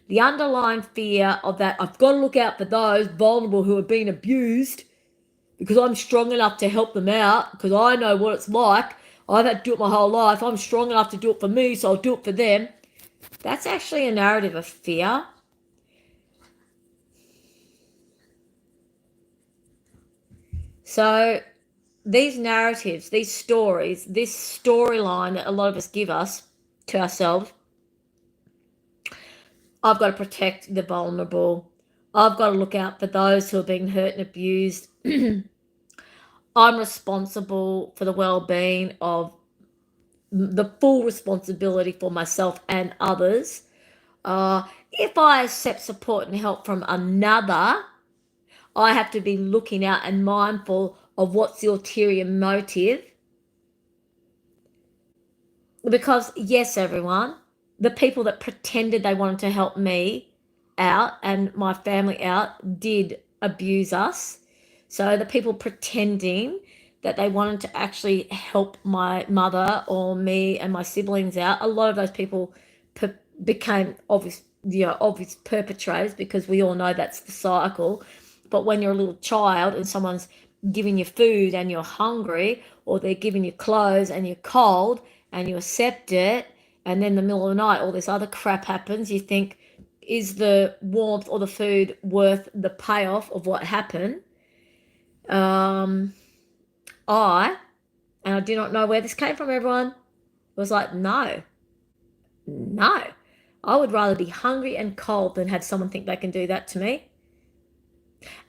The underlying fear of that, I've got to look out for those vulnerable who are being abused because I'm strong enough to help them out because I know what it's like. I've had to do it my whole life. I'm strong enough to do it for me, so I'll do it for them. That's actually a narrative of fear. So these narratives, these stories, this storyline that a lot of us give us to ourselves, I've got to protect the vulnerable. I've got to look out for those who are being hurt and abused. I'm responsible for the well-being of the full responsibility for myself and others. If I accept support and help from another, I have to be looking out and mindful of what's the ulterior motive. Because yes, everyone, the people that pretended they wanted to help me out and my family out did abuse us. So the people pretending that they wanted to actually help my mother or me and my siblings out, a lot of those people became obvious perpetrators because we all know that's the cycle. But when you're a little child and someone's giving you food and you're hungry, or they're giving you clothes and you're cold and you accept it, and then in the middle of the night all this other crap happens, you think, is the warmth or the food worth the payoff of what happened? I do not know where this came from, everyone, was like, no. I would rather be hungry and cold than have someone think they can do that to me.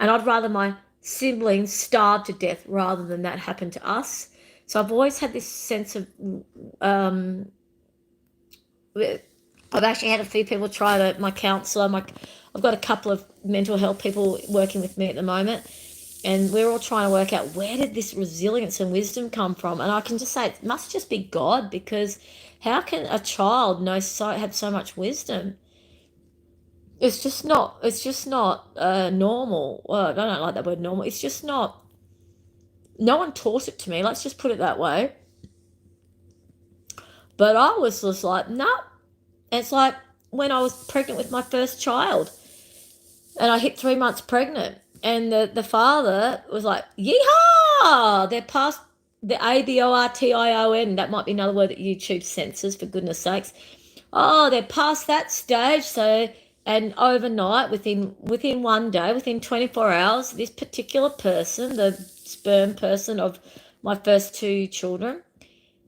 And I'd rather my siblings starve to death rather than that happen to us. So I've always had this sense of, I've actually had a few people try my counsellor. I've got a couple of mental health people working with me at the moment, and we're all trying to work out where did this resilience and wisdom come from. And I can just say it must just be God, because how can a child have so much wisdom? It's just not normal. Well, I don't like that word normal. It's just not, no one taught it to me. Let's just put it that way. But I was just like, no. Nah. It's like when I was pregnant with my first child and I hit 3 months pregnant. And the father was like, yeehaw! They're past the ABORTION. That might be another word that YouTube censors, for goodness sakes. Oh, they're past that stage. So, and overnight, within one day, within 24 hours, this particular person, the sperm person of my first two children,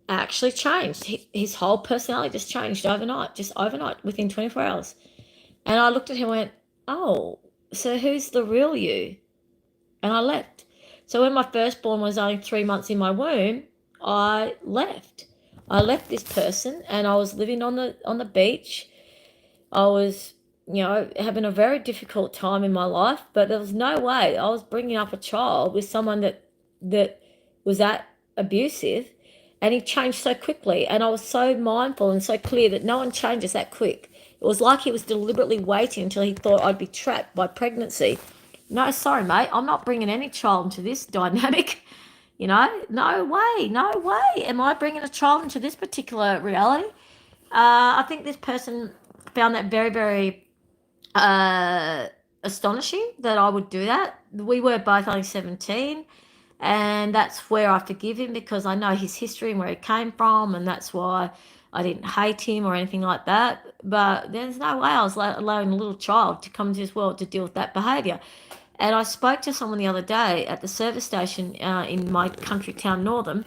actually changed. His whole personality just changed overnight, within 24 hours. And I looked at him and went, oh, so who's the real you? And I left. So when my firstborn was only 3 months in my womb, I left. I left this person, and I was living on the beach. I was, having a very difficult time in my life, but there was no way I was bringing up a child with someone that was that abusive, and he changed so quickly, and I was so mindful and so clear that no one changes that quick. It was like he was deliberately waiting until he thought I'd be trapped by pregnancy. No, sorry, mate, I'm not bringing any child into this dynamic. No way, no way am I bringing a child into this particular reality. I think this person found that very, very astonishing that I would do that. We were both only 17, and that's where I forgive him, because I know his history and where he came from, and that's why I didn't hate him or anything like that. But there's no way I was allowing a little child to come into this world to deal with that behaviour. And I spoke to someone the other day at the service station in my country town, Northam,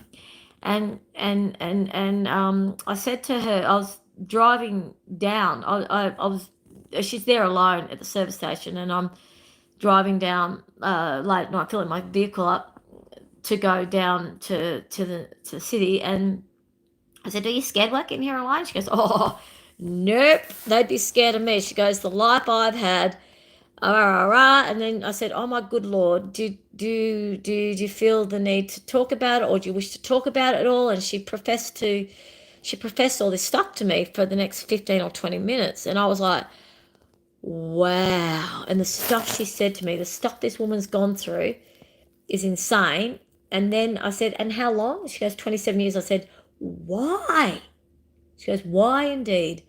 and I said to her, I was driving down. I was, she's there alone at the service station, and I'm driving down late at night, filling my vehicle up to go down to the city. And I said, "Are you scared working here alone?" She goes, "Oh, nope, they'd be scared of me." She goes, "The life I've had." And then I said, "Oh my good Lord, do you feel the need to talk about it, or do you wish to talk about it at all?" And she professed all this stuff to me for the next 15 or 20 minutes. And I was like, wow. And the stuff she said to me, the stuff this woman's gone through is insane. And then I said, "And how long?" She goes, 27 years. I said, "Why?" She goes, "Why indeed?"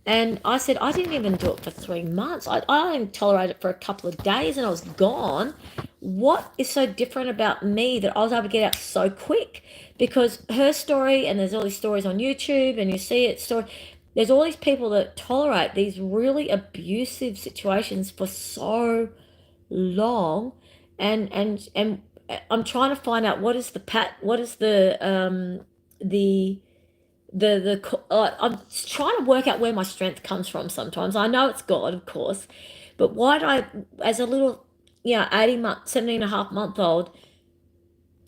And I said, "I didn't even do it for 3 months. I only tolerated it for a couple of days, and I was gone. What is so different about me that I was able to get out so quick?" Because her story, and there's all these stories on YouTube, and you see it, there's all these people that tolerate these really abusive situations for so long. And I'm trying to find out what is I'm trying to work out where my strength comes from. Sometimes I know it's God, of course, but why did I, as a little, 18 month, 17 and a half month old,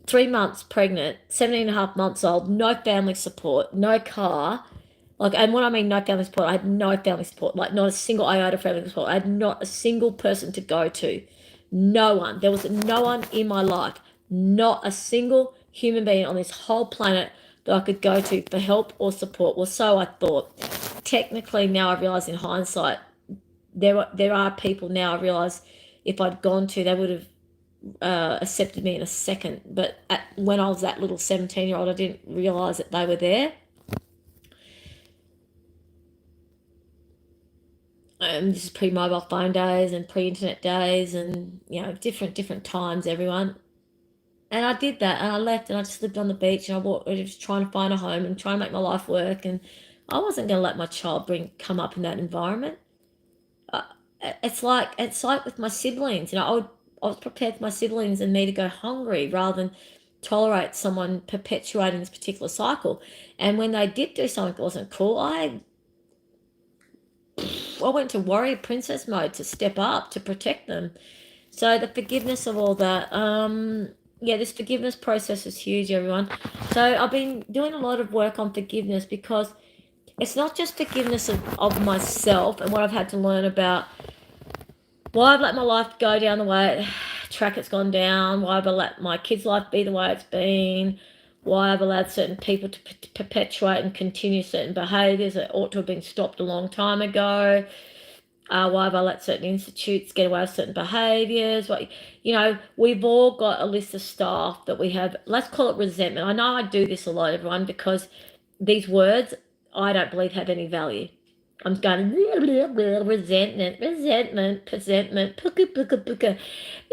3 months pregnant, 17 and a half months old, no family support, no car, like, and when I mean no family support, I had no family support, like not a single iota of family support. I had not a single person to go to. No one. There was no one in my life. Not a single human being on this whole planet that I could go to for help or support. Well, so I thought. Technically, now I realise in hindsight, there are people now I realise if I'd gone to, they would have accepted me in a second. But when I was that little 17-year-old, I didn't realise that they were there. This is pre-mobile phone days and pre-internet days, and different times, everyone. And I did that, and I left, and I just lived on the beach, and I was just trying to find a home and trying to make my life work. And I wasn't going to let my child come up in that environment. Uh, it's like with my siblings. I was prepared for my siblings and me to go hungry rather than tolerate someone perpetuating this particular cycle. And when they did do something that wasn't cool, I went to warrior princess mode to step up to protect them. So the forgiveness of all that, this forgiveness process is huge, everyone. So I've been doing a lot of work on forgiveness, because it's not just forgiveness of myself and what I've had to learn about why I've let my life go down the way track it's gone down, why I've let my kids' life be the way it's been, why I've allowed certain people to perpetuate and continue certain behaviours that ought to have been stopped a long time ago. Why have I let certain institutes get away with certain behaviours? We've all got a list of stuff that we have, let's call it resentment. I know I do this a lot, everyone, because these words, I don't believe have any value. I'm going resentment, puka.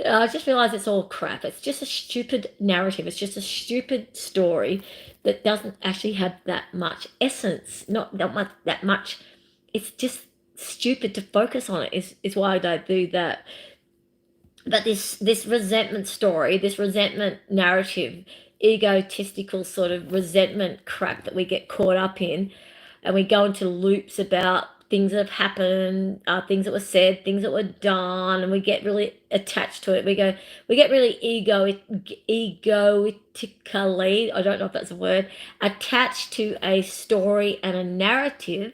I just realised it's all crap. It's just a stupid narrative. It's just a stupid story that doesn't actually have that much essence. Not much that much. It's just stupid to focus on it. Is why I don't do that. But this resentment story, this resentment narrative, egotistical sort of resentment crap that we get caught up in, and we go into loops about things that have happened, things that were said, things that were done, and we get really attached to it. We get really egoistically, I don't know if that's a word, attached to a story and a narrative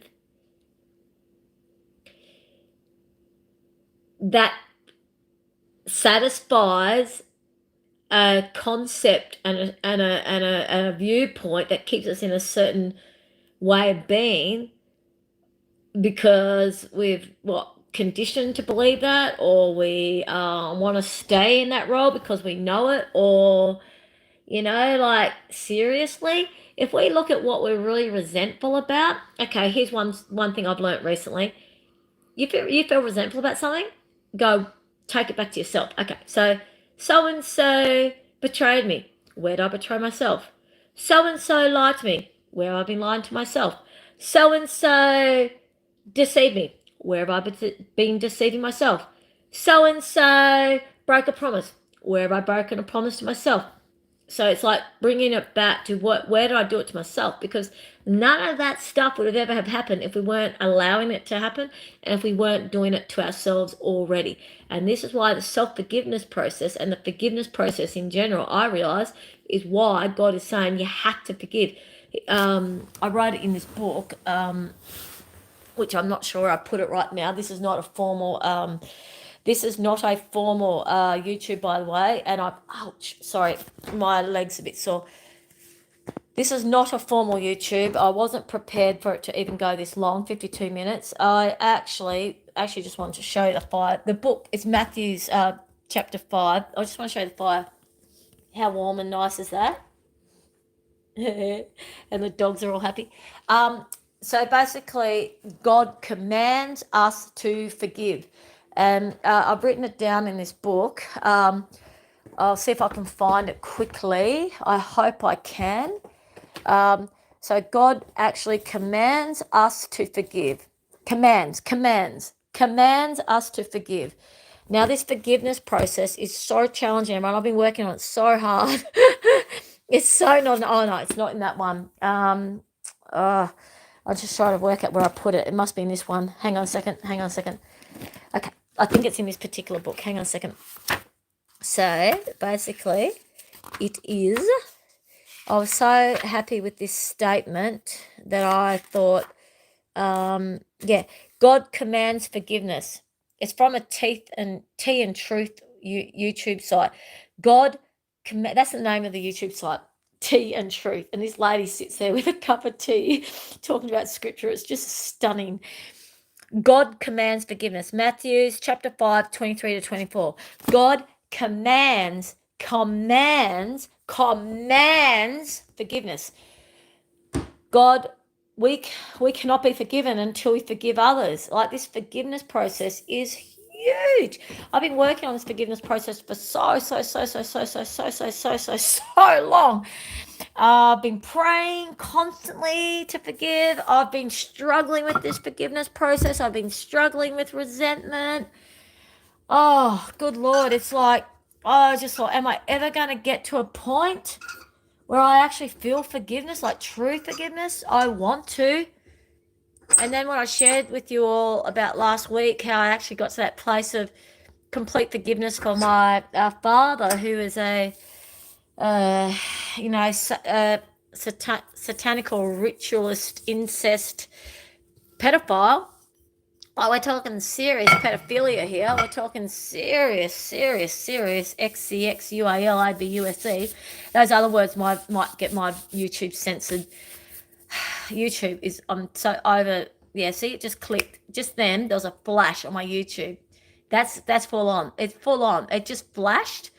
that satisfies a concept and a viewpoint that keeps us in a certain way of being, because we've conditioned to believe that, or we want to stay in that role because we know it, or like, seriously, if we look at what we're really resentful about. Okay, here's one thing I've learnt recently. You feel resentful about something, go take it back to yourself. Okay, so and so betrayed me. Where did I betray myself? So and so lied to me. Where have I been lying to myself? So and so deceived me. Where have I been deceiving myself? So and so broke a promise. Where have I broken a promise to myself? So it's like bringing it back to where did I do it to myself? Because none of that stuff would have ever have happened if we weren't allowing it to happen, and if we weren't doing it to ourselves already. And this is why the self-forgiveness process and the forgiveness process in general, I realize, is why God is saying you have to forgive. I wrote it in this book, which I'm not sure I put it right now. This is not a formal YouTube, by the way. And ouch, sorry, my leg's a bit sore. This is not a formal YouTube. I wasn't prepared for it to even go this long, 52 minutes. I actually just wanted to show you the fire. The book is Matthew's chapter 5. I just want to show you the fire. How warm and nice is that? And the dogs are all happy. So basically, God commands us to forgive. And I've written it down in this book. I'll see if I can find it quickly. I hope I can. So God actually commands us to forgive. Commands us to forgive. Now, this forgiveness process is so challenging, everyone. I've been working on it so hard. It's so not. Oh no, it's not in that one. I'll just try to work out where I put it. It must be in this one. Hang on a second. Okay, I think it's in this particular book. Hang on a second. So basically, it is. I was so happy with this statement that I thought, God commands forgiveness. It's from a Tea and Truth YouTube site. That's the name of the YouTube site, Tea and Truth. And this lady sits there with a cup of tea talking about scripture. It's just stunning. God commands forgiveness. Matthew chapter 5, 23 to 24. God commands forgiveness. God, we cannot be forgiven until we forgive others. Like, this forgiveness process is huge. I've been working on this forgiveness process for so long. I've been praying constantly to forgive. I've been struggling with this forgiveness process. I've been struggling with resentment. Oh, good Lord. It's like, I just thought, am I ever going to get to a point where I actually feel forgiveness, like true forgiveness? I want to. And then when I shared with you all about last week, how I actually got to that place of complete forgiveness for my father, who is a satanical ritualist, incest pedophile. Oh, we're talking serious pedophilia here. We're talking serious XCXUALIBUSE. Those other words might get my YouTube censored. YouTube is, I'm so over. Yeah, see, it just clicked. Just then, there was a flash on my YouTube. That's full on. It's full on. It just flashed.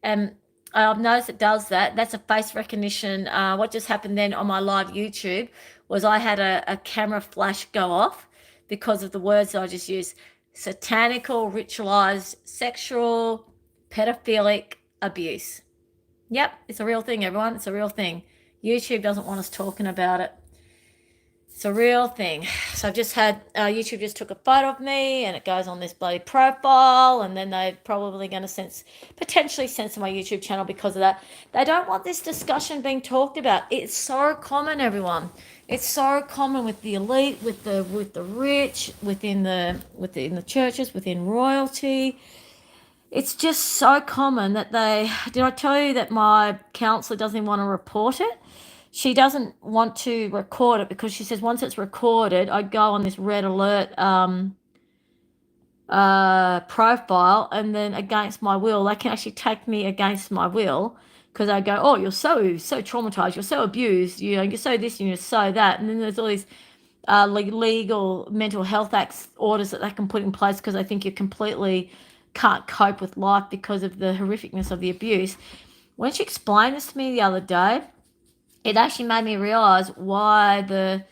And I've noticed it does that. That's a face recognition. What just happened then on my live YouTube was I had a camera flash go off. because of the words that I just used. Satanical, ritualized, sexual, pedophilic abuse. Yep, it's a real thing, everyone. It's a real thing. YouTube doesn't want us talking about it. It's a real thing. So I've just had YouTube just took a photo of me, and it goes on this bloody profile, and then they're probably going to potentially censor my YouTube channel because of that. They don't want this discussion being talked about. It's so common, everyone. It's so common with the elite, with the rich, within the churches, within royalty. It's just so common that did I tell you that my counselor doesn't want to report it? She doesn't want to record it because she says once it's recorded, I go on this red alert profile, and then against my will, they can actually take me against my will because I go, oh, you're so traumatized, you're so abused, you're so this and you're so that, and then there's all these legal mental health acts orders that they can put in place because they think you completely can't cope with life because of the horrificness of the abuse. When she explained this to me the other day, it actually made me realise why the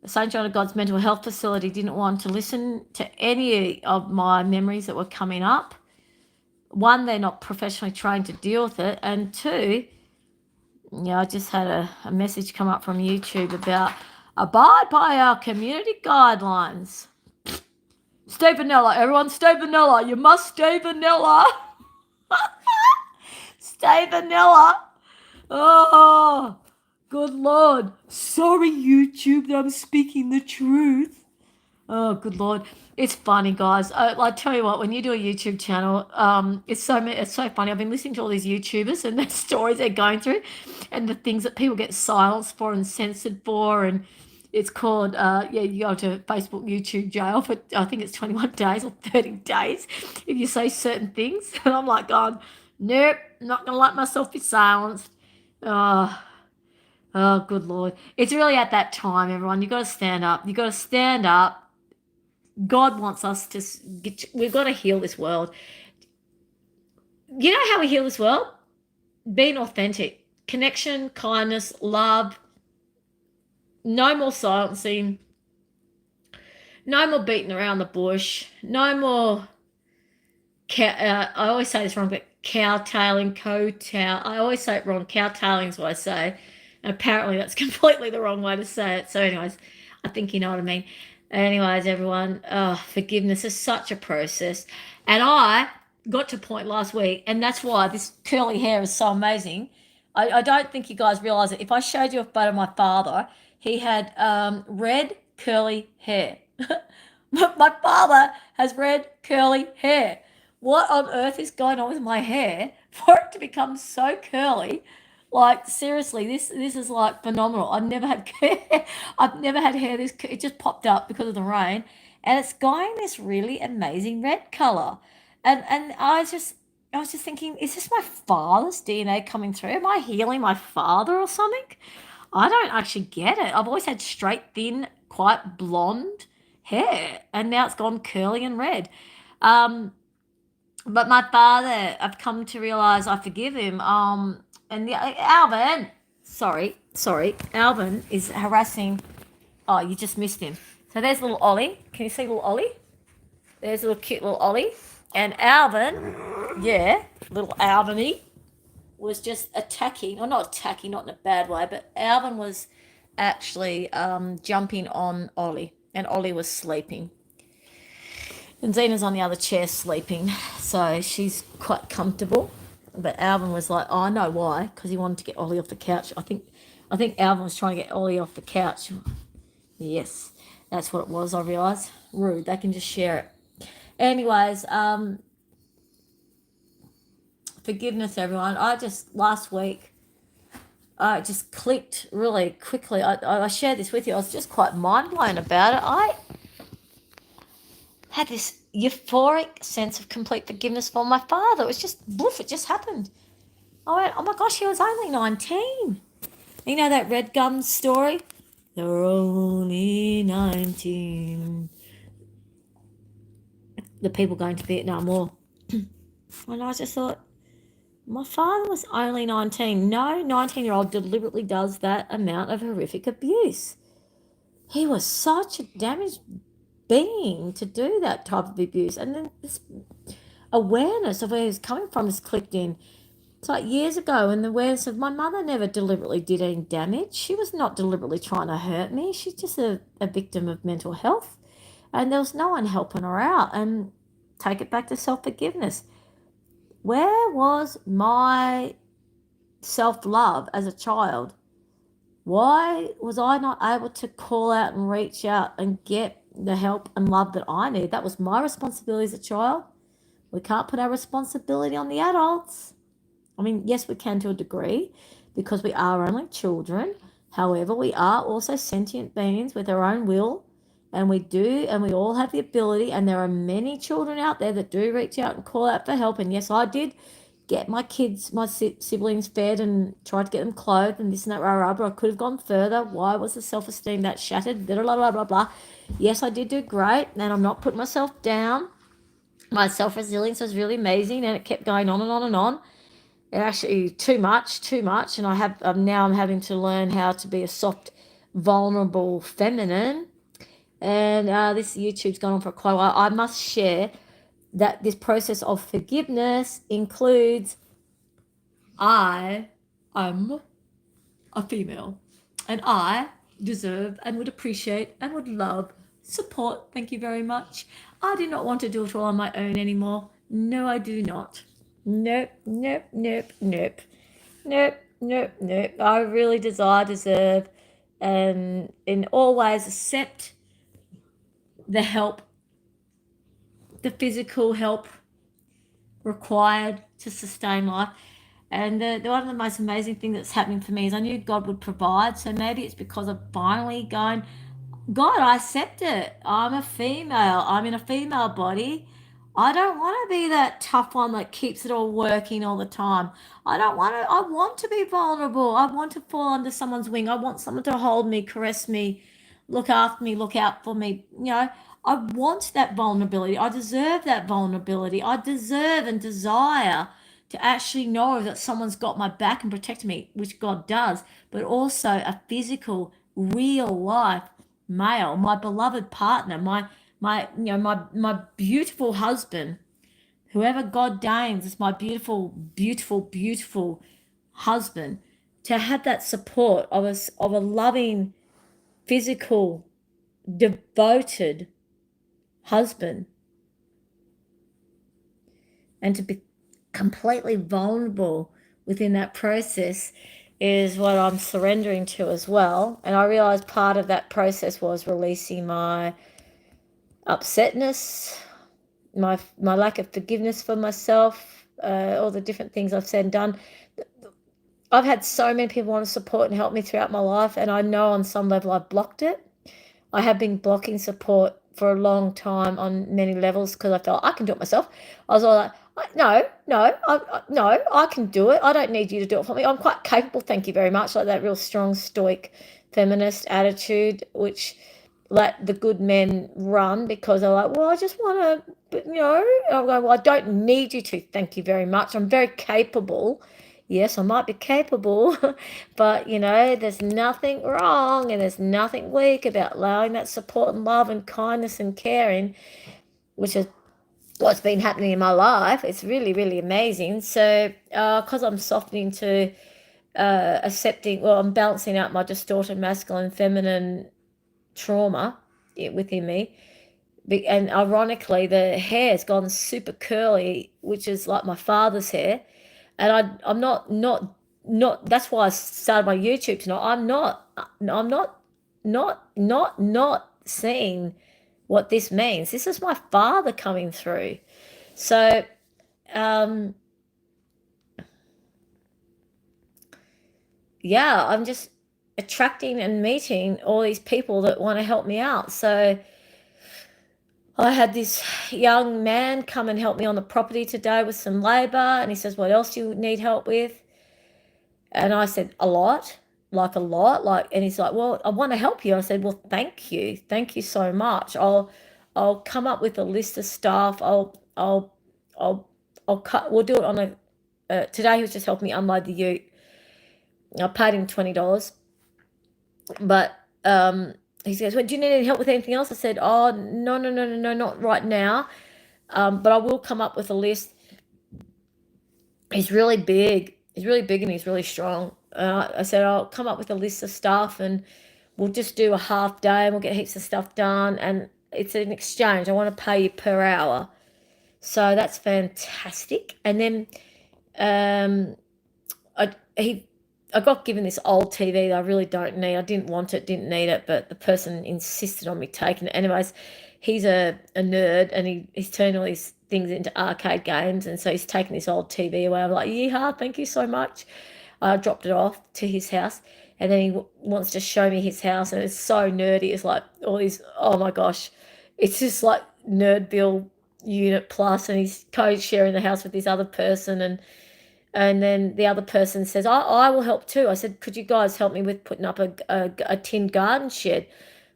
St. John of God's mental health facility didn't want to listen to any of my memories that were coming up. One, they're not professionally trained to deal with it. And two, I just had a message come up from YouTube about abide by our community guidelines. Stay vanilla, everyone. Stay vanilla. You must stay vanilla. Stay vanilla. Oh, good Lord. Sorry, YouTube, that I'm speaking the truth. Oh, good Lord. It's funny, guys. I tell you what, when you do a YouTube channel, it's so funny. I've been listening to all these YouTubers and the stories they're going through and the things that people get silenced for and censored for. And it's called, you go to Facebook, YouTube jail for, I think it's 21 days or 30 days if you say certain things. And I'm like, God, nope, I'm not going to let myself be silenced. Oh, good Lord. It's really at that time, everyone. You've got to stand up. You've got to stand up. God wants us to we've got to heal this world. You know how we heal this world? Being authentic. Connection, kindness, love. No more silencing. No more beating around the bush. No more, I always say this wrong, but cowtailing, I always say it wrong. Cowtailing is what I say. And apparently that's completely the wrong way to say it. So anyways, I think you know what I mean. Anyways, everyone, forgiveness is such a process. And I got to a point last week, and that's why this curly hair is so amazing. I don't think you guys realize it. If I showed you a photo of my father, he had red curly hair. My father has red curly hair. What on earth is going on with my hair for it to become so curly? Like, seriously, this is like phenomenal. I've never had hair. I've never had hair this. It just popped up because of the rain, and it's going this really amazing red color. And I was just thinking, is this my father's DNA coming through? Am I healing my father or something? I don't actually get it. I've always had straight, thin, quite blonde hair, and now it's gone curly and red. But my father, I've come to realize I forgive him. And Alvin, sorry, Alvin is harassing. Oh, you just missed him. So there's little Ollie. Can you see little Ollie? There's a little cute little Ollie. And Alvin, little Alviny, was just attacking, or not attacking, not in a bad way, but Alvin was actually jumping on Ollie, and Ollie was sleeping. And Zena's on the other chair sleeping, so she's quite comfortable. But Alvin was like, oh, I know why, because he wanted to get Ollie off the couch. I think Alvin was trying to get Ollie off the couch. Yes, that's what it was, I realised. Rude, they can just share it. Anyways, forgiveness, everyone. Last week, I just clicked really quickly. I shared this with you. I was just quite mind blown about it. I had this euphoric sense of complete forgiveness for my father. It was just, it just happened. I went, oh my gosh, he was only 19. You know that Red Gum story? They're only 19. The people going to Vietnam War. And I just thought, my father was only 19. No 19-year-old deliberately does that amount of horrific abuse. He was such a damaged being to do that type of abuse. And then this awareness of where it's coming from is clicked in. It's like years ago, and the awareness of my mother never deliberately did any damage. She was not deliberately trying to hurt me. She's just a victim of mental health. And there was no one helping her out. And take it back to self forgiveness. Where was my self love as a child? Why was I not able to call out and reach out and get the help and love that I need? That was my responsibility as a child. We can't put our responsibility on the adults. I mean, yes, we can to a degree because we are only children. However, we are also sentient beings with our own will, and we all have the ability. And there are many children out there that do reach out and call out for help. And yes, I did get my kids, my siblings fed and tried to get them clothed and this and that, rah, rah, but I could have gone further. Why was the self esteem that shattered? Blah, blah, blah, blah, blah. Yes, I did do great, and I'm not putting myself down. My self resilience was really amazing, and it kept going on and on and on. And actually, too much, and I'm having to learn how to be a soft, vulnerable, feminine. And this YouTube's gone on for quite a while. I must share that this process of forgiveness includes I'm a female, and I deserve and would appreciate and would love support. Thank you very much. I do not want to do it all on my own anymore. No, I do not. Nope, nope, nope, nope. Nope, nope, nope. I really deserve, and in all ways accept the help, the physical help required to sustain life. And one of the most amazing things that's happening for me is I knew God would provide. So maybe it's because of finally going, God, I accept it. I'm a female. I'm in a female body. I don't want to be that tough one that keeps it all working all the time. I want to be vulnerable. I want to fall under someone's wing. I want someone to hold me, caress me, look after me, look out for me. I want that vulnerability. I deserve that vulnerability. I deserve and desire to actually know that someone's got my back and protecting me, which God does, but also a physical, real life male, my beloved partner, my beautiful husband, whoever God deigns is my beautiful, beautiful, beautiful husband. To have that support of a loving, physical, devoted husband, and to be completely vulnerable within that process is what I'm surrendering to as well. And I realized part of that process was releasing my upsetness, my lack of forgiveness for myself, all the different things I've said and done. I've had so many people want to support and help me throughout my life, and I know on some level I've blocked it. I have been blocking support for a long time on many levels because I felt I can do it myself. I was all like, no, I can do it. I don't need you to do it for me. I'm quite capable, thank you very much. Like that real strong, stoic, feminist attitude, which let the good men run because they're like, well, I just want to, and I'm going, well, I don't need you to, thank you very much. I'm very capable. Yes, I might be capable, but there's nothing wrong and there's nothing weak about allowing that support and love and kindness and caring, which is what's been happening in my life. It's really, really amazing. So, because I'm softening to accepting, well, I'm balancing out my distorted masculine, feminine trauma within me. And ironically, the hair's gone super curly, which is like my father's hair. And I'm not that's why I started my YouTube tonight. I'm not seeing what this means. This is my father coming through. So yeah, I'm just attracting and meeting all these people that want to help me out. So I had this young man come and help me on the property today with some labor, and he says, what else do you need help with? And I said, a lot, and he's like, well, I want to help you. I said, well, thank you so much. I'll come up with a list of stuff. I'll cut. We'll do it on today he was just helping me unload the ute. I paid him $20, but he says, well, do you need any help with anything else? I said, oh, no, not right now. But I will come up with a list. He's really big. He's really big and he's really strong. I said, I'll come up with a list of stuff and we'll just do a half day and we'll get heaps of stuff done. And it's an exchange. I want to pay you per hour. So that's fantastic. And then um, I got given this old TV that I really don't need. I didn't want it, didn't need it, but the person insisted on me taking it. Anyways, he's a nerd and he's turned all these things into arcade games, and so he's taken this old TV away. I'm like, yeehaw, thank you so much. I dropped it off to his house, and then he wants to show me his house, and it's so nerdy. It's like all these, oh my gosh, it's just like Nerdville Unit Plus, and he's co-sharing the house with this other person, and then the other person says, I will help too. I said, could you guys help me with putting up a tin garden shed?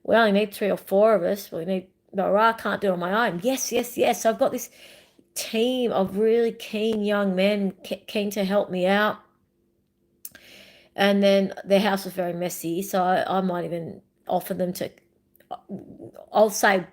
We only need 3 or 4 of us. We need, no, I can't do it on my own. Yes. So I've got this team of really keen young men keen to help me out. And then their house was very messy, so I might even offer them to, I'll say,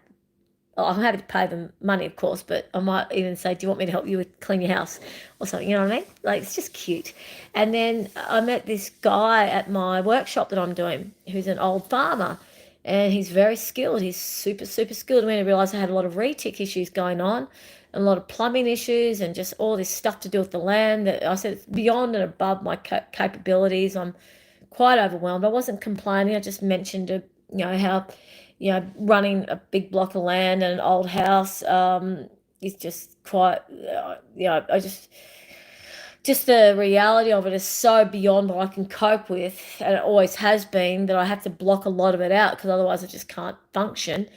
I'm happy to pay them money, of course, but I might even say, do you want me to help you with clean your house or something? You know what I mean? Like, it's just cute. And then I met this guy at my workshop that I'm doing who's an old farmer, and he's very skilled. He's super skilled. I mean, I realised I had a lot of retic issues going on, and a lot of plumbing issues, and just all this stuff to do with the land that I said it's beyond and above my capabilities. I'm quite overwhelmed. I wasn't complaining. I just mentioned, how running a big block of land and an old house is just quite, I just the reality of it is so beyond what I can cope with, and it always has been, that I have to block a lot of it out because otherwise I just can't function.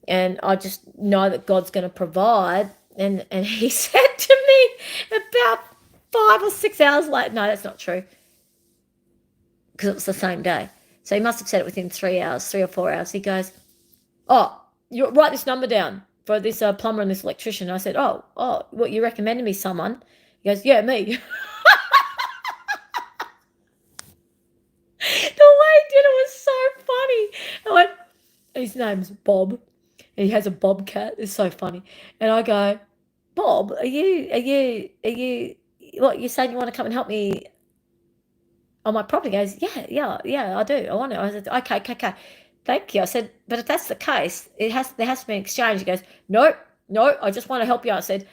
And I just know that God's going to provide. And he said to me about 5 or 6 hours later, no, that's not true, because it was the same day. So he must have said it within 3 hours, 3 or 4 hours. He goes, oh, you write this number down for this plumber and this electrician. I said, oh, what, you recommended me someone? He goes, yeah, me. The way he did it was so funny. I went, his name's Bob, and he has a bobcat. It's so funny. And I go, Bob, are you, what, you saying you want to come and help me on my property? He goes, yeah, I do. I want to. I said, okay. Thank you. I said, but if that's the case, there has to be an exchange. He goes, no, I just want to help you. I said,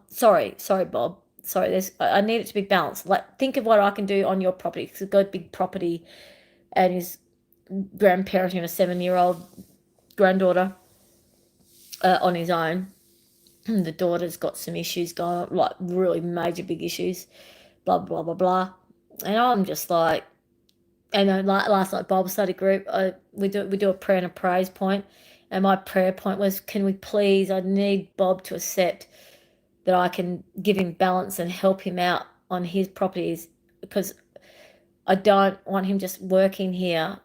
sorry, Bob. Sorry, I need it to be balanced. Like, think of what I can do on your property, because he's got a big property, and he's grandparenting a 7-year-old granddaughter on his own. The daughter's got some issues going on, like really major big issues, blah, blah, blah, blah. And I'm just like, and then last night Bible study group, we do a prayer and a praise point, and my prayer point was, can we please, I need Bob to accept that I can give him balance and help him out on his properties, because I don't want him just working here.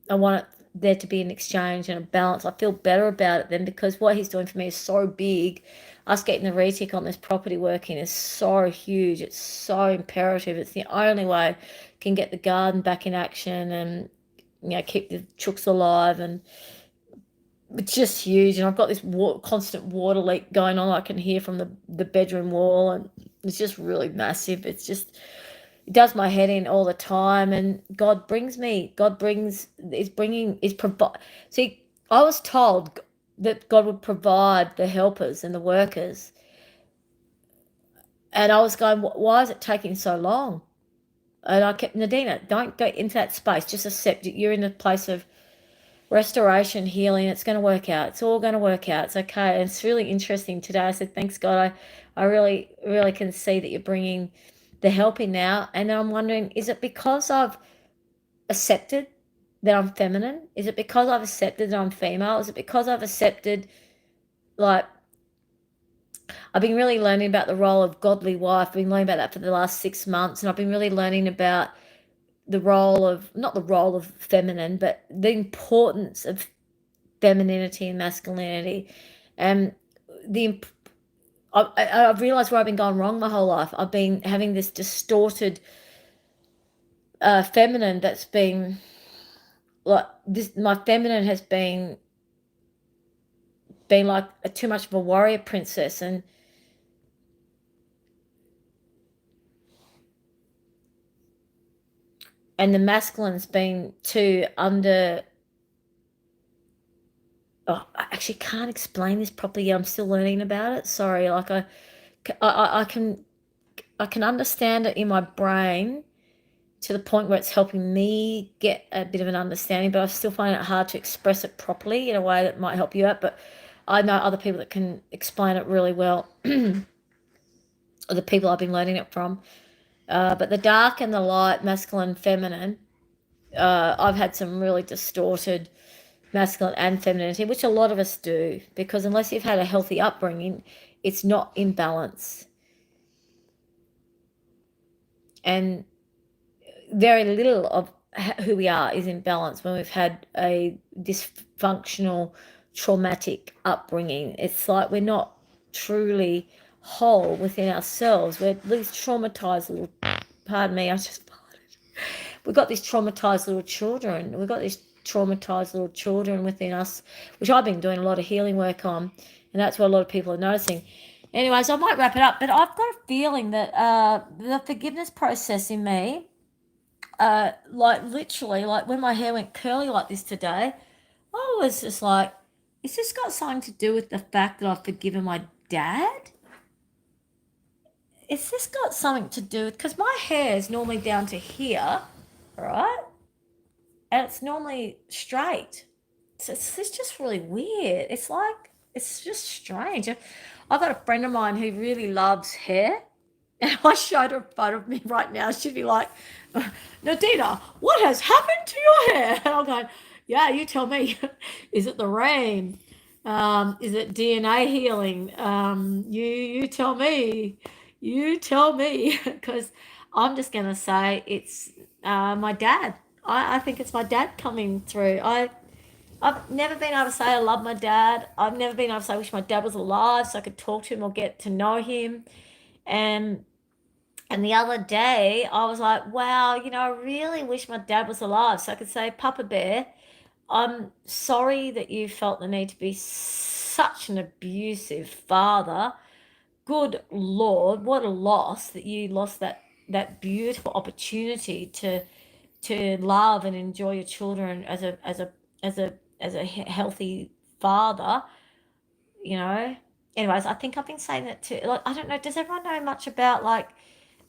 I want there to be an exchange and a balance. I feel better about it then, because what he's doing for me is so big. Us getting the retic on this property working is so huge. It's so imperative. It's the only way I can get the garden back in action and keep the chooks alive, and it's just huge. And I've got this constant water leak going on. I can hear from the bedroom wall, and it's just really massive. It does my head in all the time. And God brings, See, I was told that God would provide the helpers and the workers, and I was going, why is it taking so long? And I kept, Nadina, don't go into that space. Just accept it. You're in a place of restoration, healing. It's going to work out. It's all going to work out. It's okay. And it's really interesting today. I said, thanks God. I really, really can see that you're bringing the help in now. And I'm wondering, is it because I've accepted that I'm feminine? Is it because I've accepted that I'm female? Is it because I've accepted, like, I've been really learning about the role of godly wife. I've been learning about that for the last 6 months. And I've been really learning about the role of, not the role of feminine, but the importance of femininity and masculinity. And I've realized where I've been going wrong my whole life. I've been having this distorted feminine that's been like this, my feminine has been like too much of a warrior princess, and the masculine's been too under. Oh, I actually can't explain this properly. I'm still learning about it. Sorry, like I can understand it in my brain to the point where it's helping me get a bit of an understanding, but I still find it hard to express it properly in a way that might help you out. But I know other people that can explain it really well, or the people I've been learning it from. But the dark and the light, masculine, feminine, I've had some really distorted masculine and femininity, which a lot of us do, because unless you've had a healthy upbringing, it's not in balance. And very little of who we are is in balance when we've had a dysfunctional, traumatic upbringing. It's like we're not truly whole within ourselves. We're these traumatized little, pardon me, I just, we've got these traumatized little children. We've got these traumatized little children within us, which I've been doing a lot of healing work on, and that's what a lot of people are noticing. Anyways, I might wrap it up, but I've got a feeling that the forgiveness process in me, like literally, like when my hair went curly like this today, I was just like, it's just got something to do with the fact that I've forgiven my dad. It's just got something to do with, because my hair is normally down to here, right? And it's normally straight. So it's just really weird. It's like, it's just strange. I've got a friend of mine who really loves hair. And I showed her a photo of me right now. She'd be like, Nadina, what has happened to your hair? And I'm going, yeah, you tell me. Is it the rain? Is it DNA healing? You tell me. You tell me. Because I'm just going to say it's my dad. I think it's my dad coming through. I've never been able to say I love my dad. I've never been able to say I wish my dad was alive so I could talk to him or get to know him. And the other day, I was like, wow, I really wish my dad was alive so I could say, Papa Bear, I'm sorry that you felt the need to be such an abusive father. Good Lord, what a loss that you lost that beautiful opportunity to love and enjoy your children as a healthy father, you know. Anyways, I think I've been saying that too. Like, I don't know, does everyone know much about, like,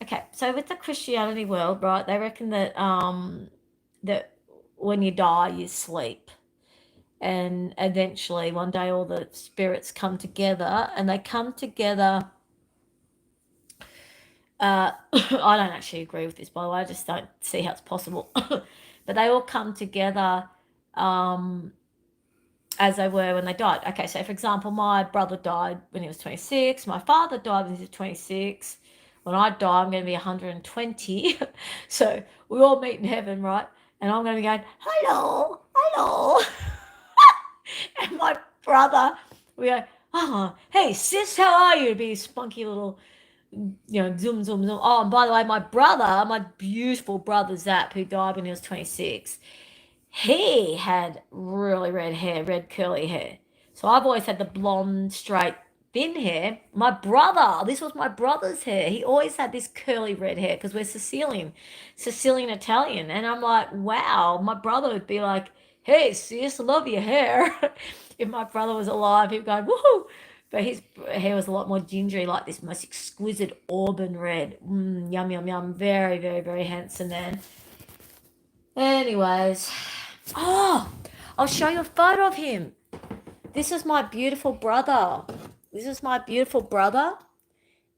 okay, so with the Christianity world, right, they reckon that when you die, you sleep, and eventually one day all the spirits come together, and they come together. I don't actually agree with this, by the way. I just don't see how it's possible, but they all come together um, as they were when they died. Okay, so for example, my brother died when he was 26. My father died when he was 26. When I die, I'm going to be 120. So we all meet in heaven, right? And I'm going to be going, hello, hello. And my brother, we go, oh, hey, sis, how are you? Be spunky little, zoom, zoom, zoom. Oh, and by the way, my beautiful brother Zap, who died when he was 26, he had really red hair, red curly hair. So I've always had the blonde, straight, thin hair. My brother, this was my brother's hair. He always had this curly red hair because we're Sicilian Italian. And I'm like, wow, my brother would be like, hey, sis, I love your hair. If my brother was alive, he'd go, woohoo. But his hair was a lot more gingery, like this most exquisite auburn red. Yum, yum, yum. Very, very, very handsome man. Anyways, oh, I'll show you a photo of him. This is my beautiful brother. This is my beautiful brother.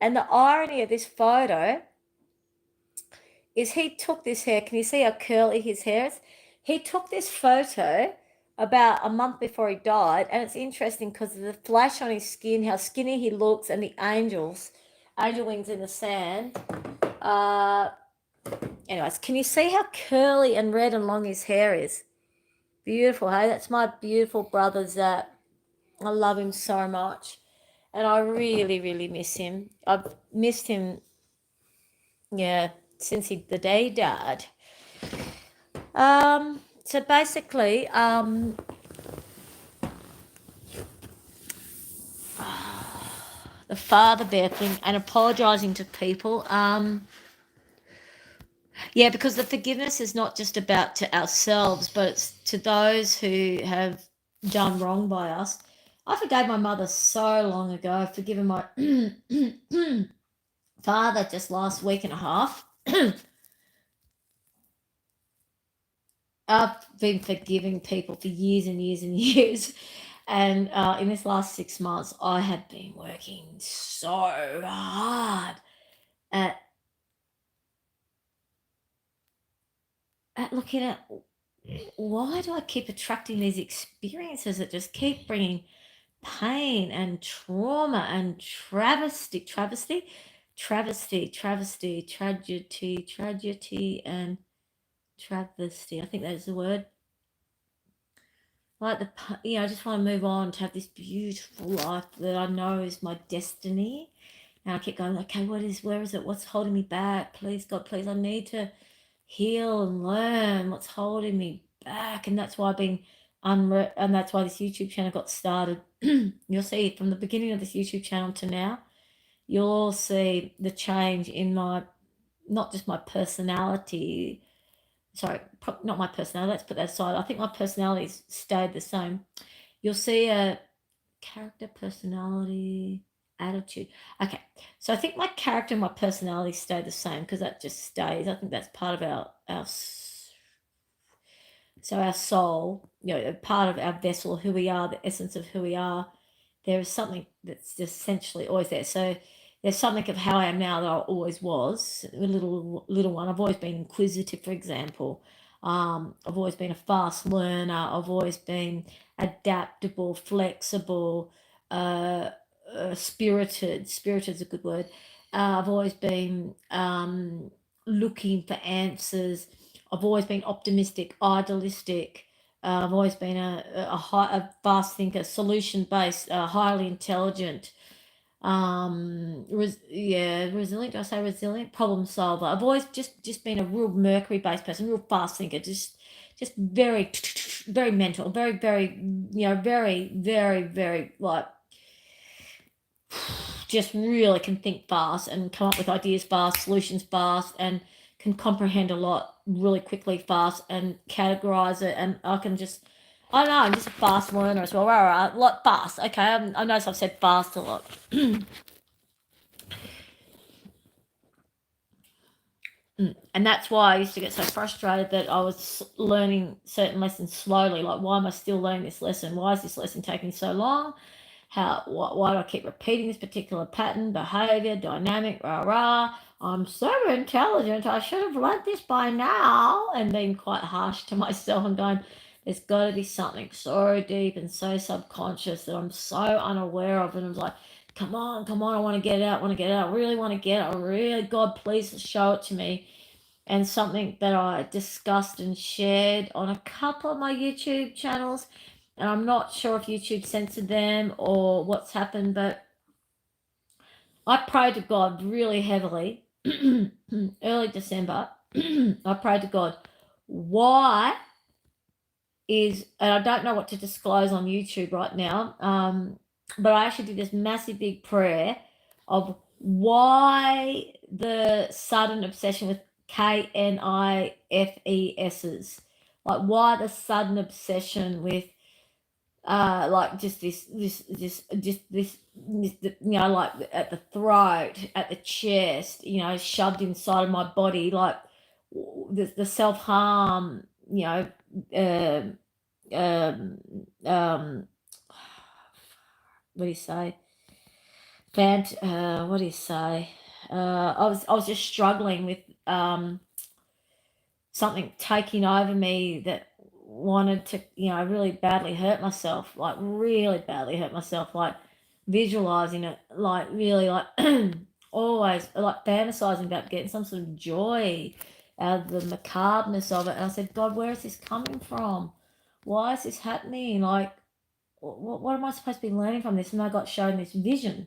And the irony of this photo is he took this hair. Can you see how curly his hair is? He took this photo about a month before he died. And it's interesting because of the flash on his skin, how skinny he looks, and the angel wings in the sand. Anyways, can you see how curly and red and long his hair is? Beautiful, hey? That's my beautiful brother, Zap. I love him so much. And I really, really miss him. I've missed him, yeah, since the day he died. So basically, the father bear thing and apologizing to people. Yeah, because the forgiveness is not just about to ourselves, but it's to those who have done wrong by us. I forgave my mother so long ago. I've forgiven my father just last week and a half. I've been forgiving people for years and years and years. And in this last 6 months, I have been working so hard at, at looking at why do I keep attracting these experiences that just keep bringing pain and trauma and tragedy, and travesty. I think that's the word. Like I just want to move on to have this beautiful life that I know is my destiny. And I keep going, okay, where is it? What's holding me back? Please, God, please, I need to heal and learn what's holding me back. And that's why I've been and that's why this YouTube channel got started. You'll see from the beginning of this YouTube channel to now, you'll see the change in not just my personality. Sorry, not my personality. Let's put that aside. I think my personality's stayed the same. You'll see a character, personality, attitude. Okay, so I think my character and my personality stay the same because that just stays. I think that's part of our so our soul, part of our vessel, who we are, the essence of who we are. There is something that's essentially always there. So there's something of how I am now that I always was, a little one. I've always been inquisitive, for example. I've always been a fast learner. I've always been adaptable, flexible, uh, spirited. Spirited is a good word. I've always been looking for answers. I've always been optimistic, idealistic. I've always been a fast thinker, solution based, highly intelligent, resilient. Do I say resilient? Problem solver. I've always just been a real Mercury based person, real fast thinker, just very very mental, very very like just really can think fast and come up with ideas fast, solutions fast, and can comprehend a lot really quickly fast and categorize it. And I can just, I don't know, I'm just a fast learner as well. Right, a lot fast. Okay, I notice I've said fast a lot. And that's why I used to get so frustrated that I was learning certain lessons slowly. Like, why am I still learning this lesson? Why is this lesson taking so long? Why do I keep repeating this particular pattern, behavior, dynamic, I'm so intelligent, I should have learnt this by now, and being quite harsh to myself and going, there's got to be something so deep and so subconscious that I'm so unaware of. And I was like, come on, I want to get it out, I really want to get it, God, please show it to me. And something that I discussed and shared on a couple of my YouTube channels, and I'm not sure if YouTube censored them or what's happened, but I prayed to God really heavily early December. I prayed to God, why and I don't know what to disclose on YouTube right now, but I actually did this massive big prayer of why the sudden obsession with KNIFESs, like why the sudden obsession with like just like at the throat, at the chest, shoved inside of my body, like the self-harm, um um what do you say, what do you say, I was just struggling with something taking over me that wanted to, really badly hurt myself, like really badly hurt myself, like visualizing it, like really like always like fantasizing about getting some sort of joy out of the macabreness of it. And I said, God, where is this coming from? Why is this happening? Like, what am I supposed to be learning from this? And I got shown this vision,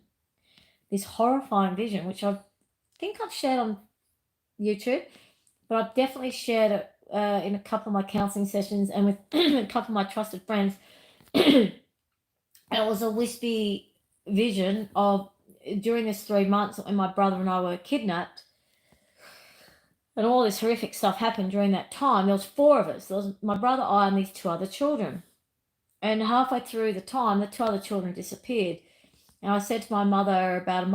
this horrifying vision, which I think I've shared on YouTube, but I've definitely shared it in a couple of my counselling sessions and with a couple of my trusted friends. It was a wispy vision of during this 3 months when my brother and I were kidnapped, and all this horrific stuff happened during that time. There was 4 of us. There was my brother, I, and these 2 other children. And halfway through the time, the 2 other children disappeared. And I said to my mother about a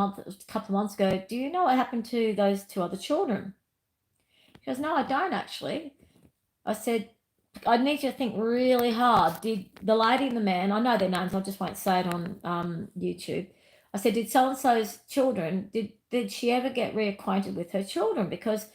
couple of months ago, "Do you know what happened to those 2 other children?" She goes, "No, I don't actually." I said, "I need you to think really hard. Did the lady and the man," I know their names, I just won't say it on YouTube. I said, "Did so-and-so's children, did she ever get reacquainted with her children? Because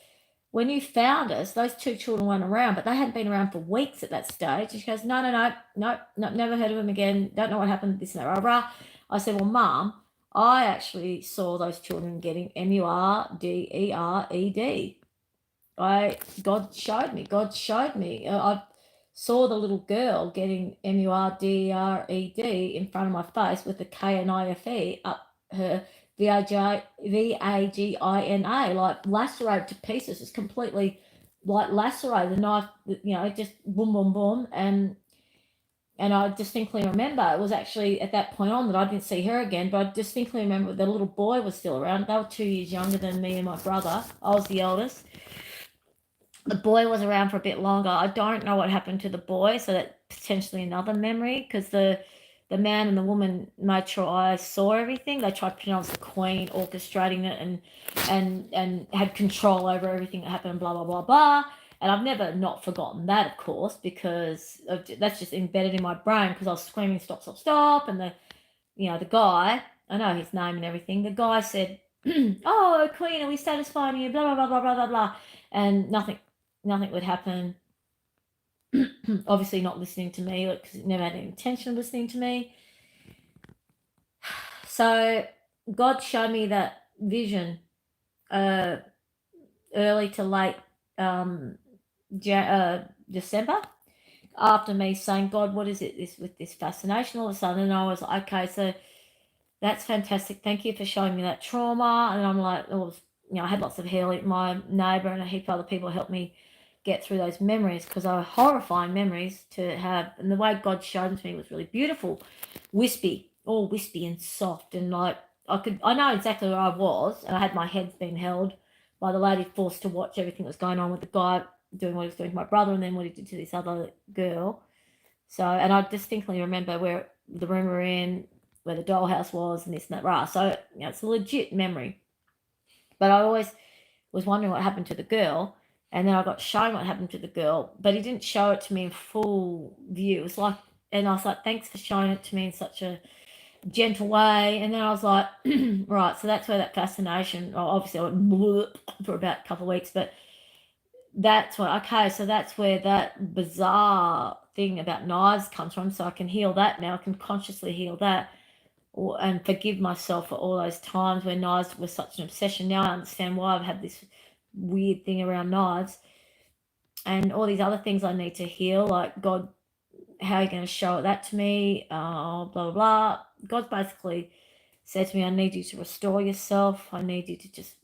when you found us, those 2 children weren't around, but they hadn't been around for weeks at that stage." And she goes, "No, never heard of them again. Don't know what happened, this and that, rah, rah." I said, "Well, Mum, I actually saw those children getting MURDERED. God showed me. I saw the little girl getting MURDERED in front of my face with the KNIFE up her VAGINA, like lacerated to pieces. It's completely like lacerated. The knife, just boom, boom, boom. And I distinctly remember it was actually at that point on that I didn't see her again, but I distinctly remember the little boy was still around. They were 2 years younger than me and my brother. I was the eldest. The boy was around for a bit longer. I don't know what happened to the boy, so that's potentially another memory, because the man and the woman made sure I saw everything. They tried to pretend I was the queen orchestrating it and had control over everything that happened, blah, blah, blah, blah. And I've never not forgotten that, of course, because that's just embedded in my brain, because I was screaming, "Stop, stop, stop." And the guy, I know his name and everything, the guy said, "Oh, queen, are we satisfying you?" Blah, blah, blah, blah, blah, blah, blah. And nothing would happen. Obviously not listening to me, because it never had any intention of listening to me. So God showed me that vision early to late December, after me saying, "God, what is it with this fascination?" All of a sudden, and I was like, "Okay, so that's fantastic. Thank you for showing me that trauma." And I'm like, I had lots of healing. My neighbour and a heap of other people helped me get through those memories, because they were horrifying memories to have. And the way God showed them to me was really beautiful, all wispy and soft, and like I know exactly where I was, and I had my head being held by the lady, forced to watch everything that was going on with the guy doing what he was doing to my brother, and then what he did to this other girl. So, and I distinctly remember where the room we were in, where the dollhouse was, and this and that, rah. So, it's a legit memory. But I always was wondering what happened to the girl, and then I got shown what happened to the girl, but he didn't show it to me in full view. It was like, and I was like, "Thanks for showing it to me in such a gentle way." And then I was like, right, so that's where that fascination, obviously I went for about a couple of weeks, but that's where that bizarre thing about knives comes from. So I can heal that now. I can consciously heal that, and forgive myself for all those times where knives were such an obsession. Now I understand why I've had this weird thing around knives, and all these other things I need to heal. Like, God, how are you going to show that to me? Blah, blah, blah. God basically said to me, "I need you to restore yourself. I need you to just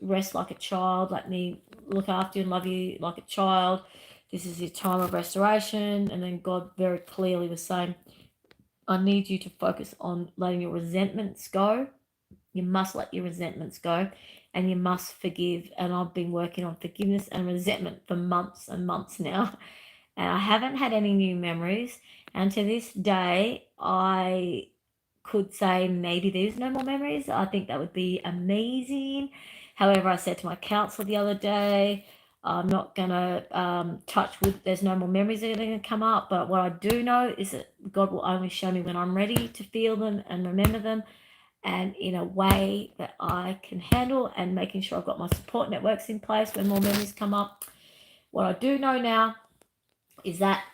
rest like a child. Let me look after you and love you like a child. This is your time of restoration." And then God very clearly was saying, "I need you to focus on letting your resentments go. You must let your resentments go, and you must forgive." And I've been working on forgiveness and resentment for months and months now, and I haven't had any new memories. And to this day, I could say maybe there's no more memories. I think that would be amazing. However, I said to my counselor the other day, I'm not going to touch wood. There's no more memories that are going to come up. But what I do know is that God will only show me when I'm ready to feel them and remember them, and in a way that I can handle, and making sure I've got my support networks in place when more memories come up. What I do know now is that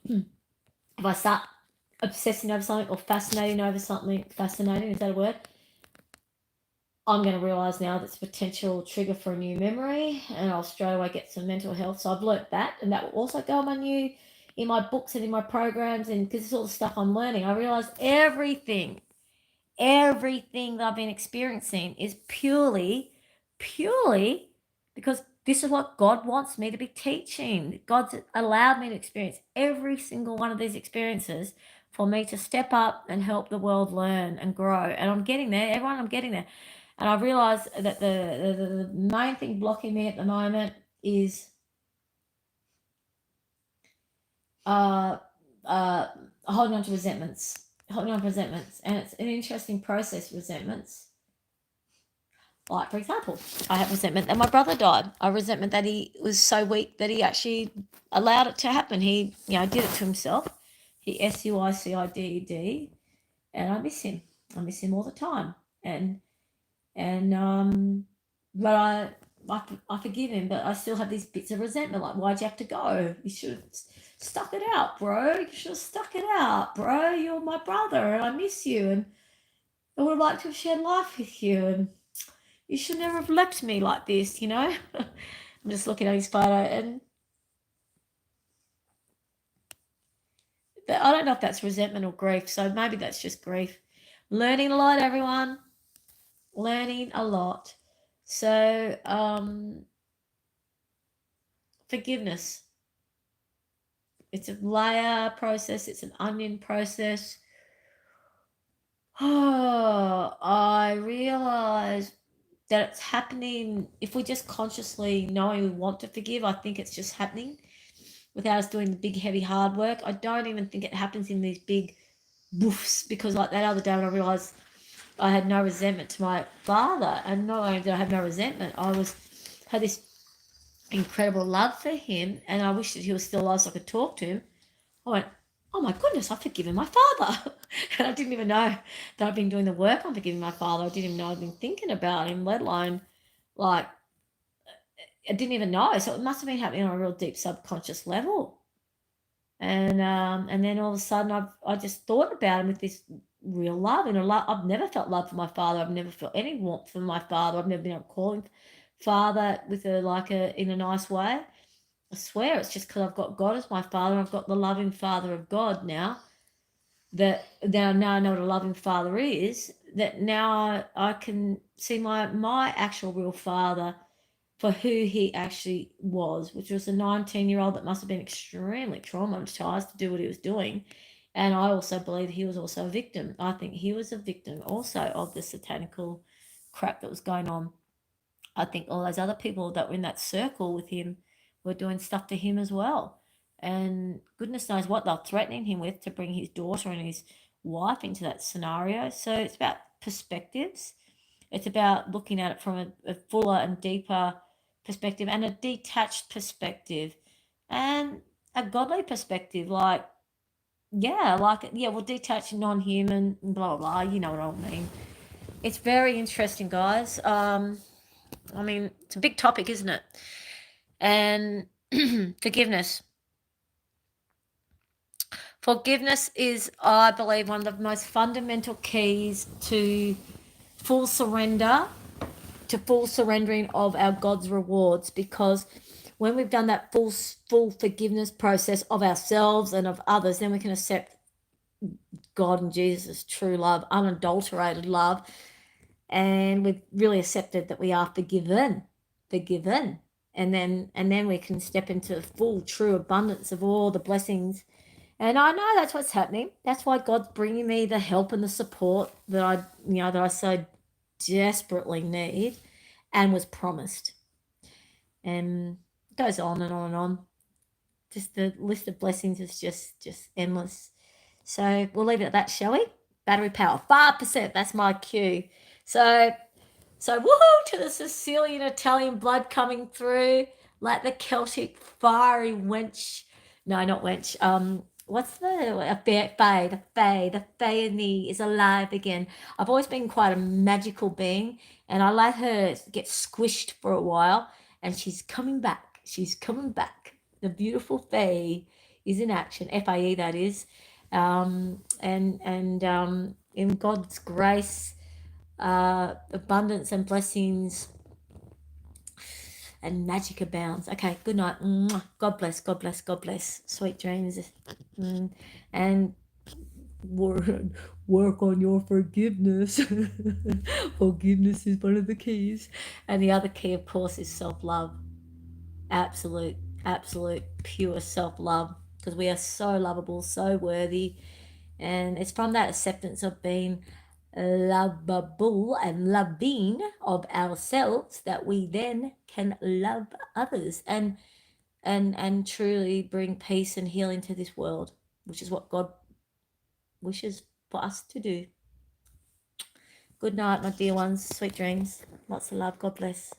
if I start obsessing over something or fascinating over something, fascinating, is that a word? I'm going to realise now that's a potential trigger for a new memory, and I'll straight away get some mental health. So I've learnt that, and that will also go in my books and in my programs, and because it's all the stuff I'm learning. I realise everything that I've been experiencing is purely because This is what God wants me to be teaching. God's allowed me to experience every single one of these experiences for me to step up and help the world learn and grow. And I'm getting there, everyone, I'm getting there. And I realize that the main thing blocking me at the moment is uh, uh, holding on to resentments. Holding on to resentments. And it's an interesting process, resentments. Like, for example, I have resentment that my brother died. I resentment that he was so weak that he actually allowed it to happen. He, did it to himself. He suicided, and I miss him. I miss him all the time. And but I forgive him, but I still have these bits of resentment. Like, why'd you have to go? You should have stuck it out, bro. You should have stuck it out, bro. You're my brother, and I miss you, and I would have liked to have shared life with you, and you should never have left me like this, I'm just looking at his photo, and I don't know if that's resentment or grief, so maybe that's just grief. Learning a lot, everyone. Learning a lot. So, forgiveness. It's a layer process, it's an onion process. Oh, I realize that it's happening if we just consciously knowing we want to forgive. I think it's just happening without us doing the big, heavy, hard work. I don't even think it happens in these big woofs, because like that other day when I realised I had no resentment to my father, and not only did I have no resentment, I had this incredible love for him, and I wish that he was still alive so I could talk to him. I went, oh my goodness, I've forgiven my father. And I didn't even know that I've been doing the work on forgiving my father. I didn't even know I'd been thinking about him, let alone, like, I didn't even know. So it must have been happening on a real deep subconscious level. And then all of a sudden I just thought about him with this real love, and I've never felt love for my father. I've never felt any warmth for my father. I've never been able to call him father with in a nice way. I swear it's just because I've got God as my father. I've got the loving father of God now. That now I know what a loving father is. That now I can see my actual real father for who he actually was, which was a 19-year-old that must have been extremely traumatized to do what he was doing. And I also believe he was also a victim. I think he was a victim also of the satanical crap that was going on. I think all those other people that were in that circle with him were doing stuff to him as well. And goodness knows what they're threatening him with to bring his daughter and his wife into that scenario. So it's about perspectives. It's about looking at it from a fuller and deeper perspective, and a detached perspective, and a godly perspective. Well, detached, non-human, blah, blah, blah. You know what I mean. It's very interesting, guys. It's a big topic, isn't it? And forgiveness. Forgiveness is, I believe, one of the most fundamental keys to full surrender, to full surrendering of our God's rewards, because when we've done that full forgiveness process of ourselves and of others, then we can accept God and Jesus' true love, unadulterated love, and we've really accepted that we are forgiven, and then we can step into the full true abundance of all the blessings. And I know that's what's happening. That's why God's bringing me the help and the support that I so desperately need and was promised. And it goes on and on and on. Just the list of blessings is just endless. So we'll leave it at that, shall we? Battery power, 5%. That's my cue. So woohoo to the Sicilian Italian blood coming through, like the Celtic fiery wench. No, not wench. What's the fae in me is alive again. I've always been quite a magical being, and I let her get squished for a while, and she's coming back. She's coming back. The beautiful fae is in action. FAE, that is. In God's grace, abundance and blessings and magic abounds. Okay, good night. God bless, God bless, God bless. Sweet dreams. And work on your forgiveness. Forgiveness is one of the keys. And the other key, of course, is self-love. absolute, absolute pure self love, because we are so lovable, so worthy. And it's from that acceptance of being lovable and loving of ourselves that we then can love others and truly bring peace and healing to this world, which is what God wishes for us to do. Good night, my dear ones. Sweet dreams. Lots of love. God bless.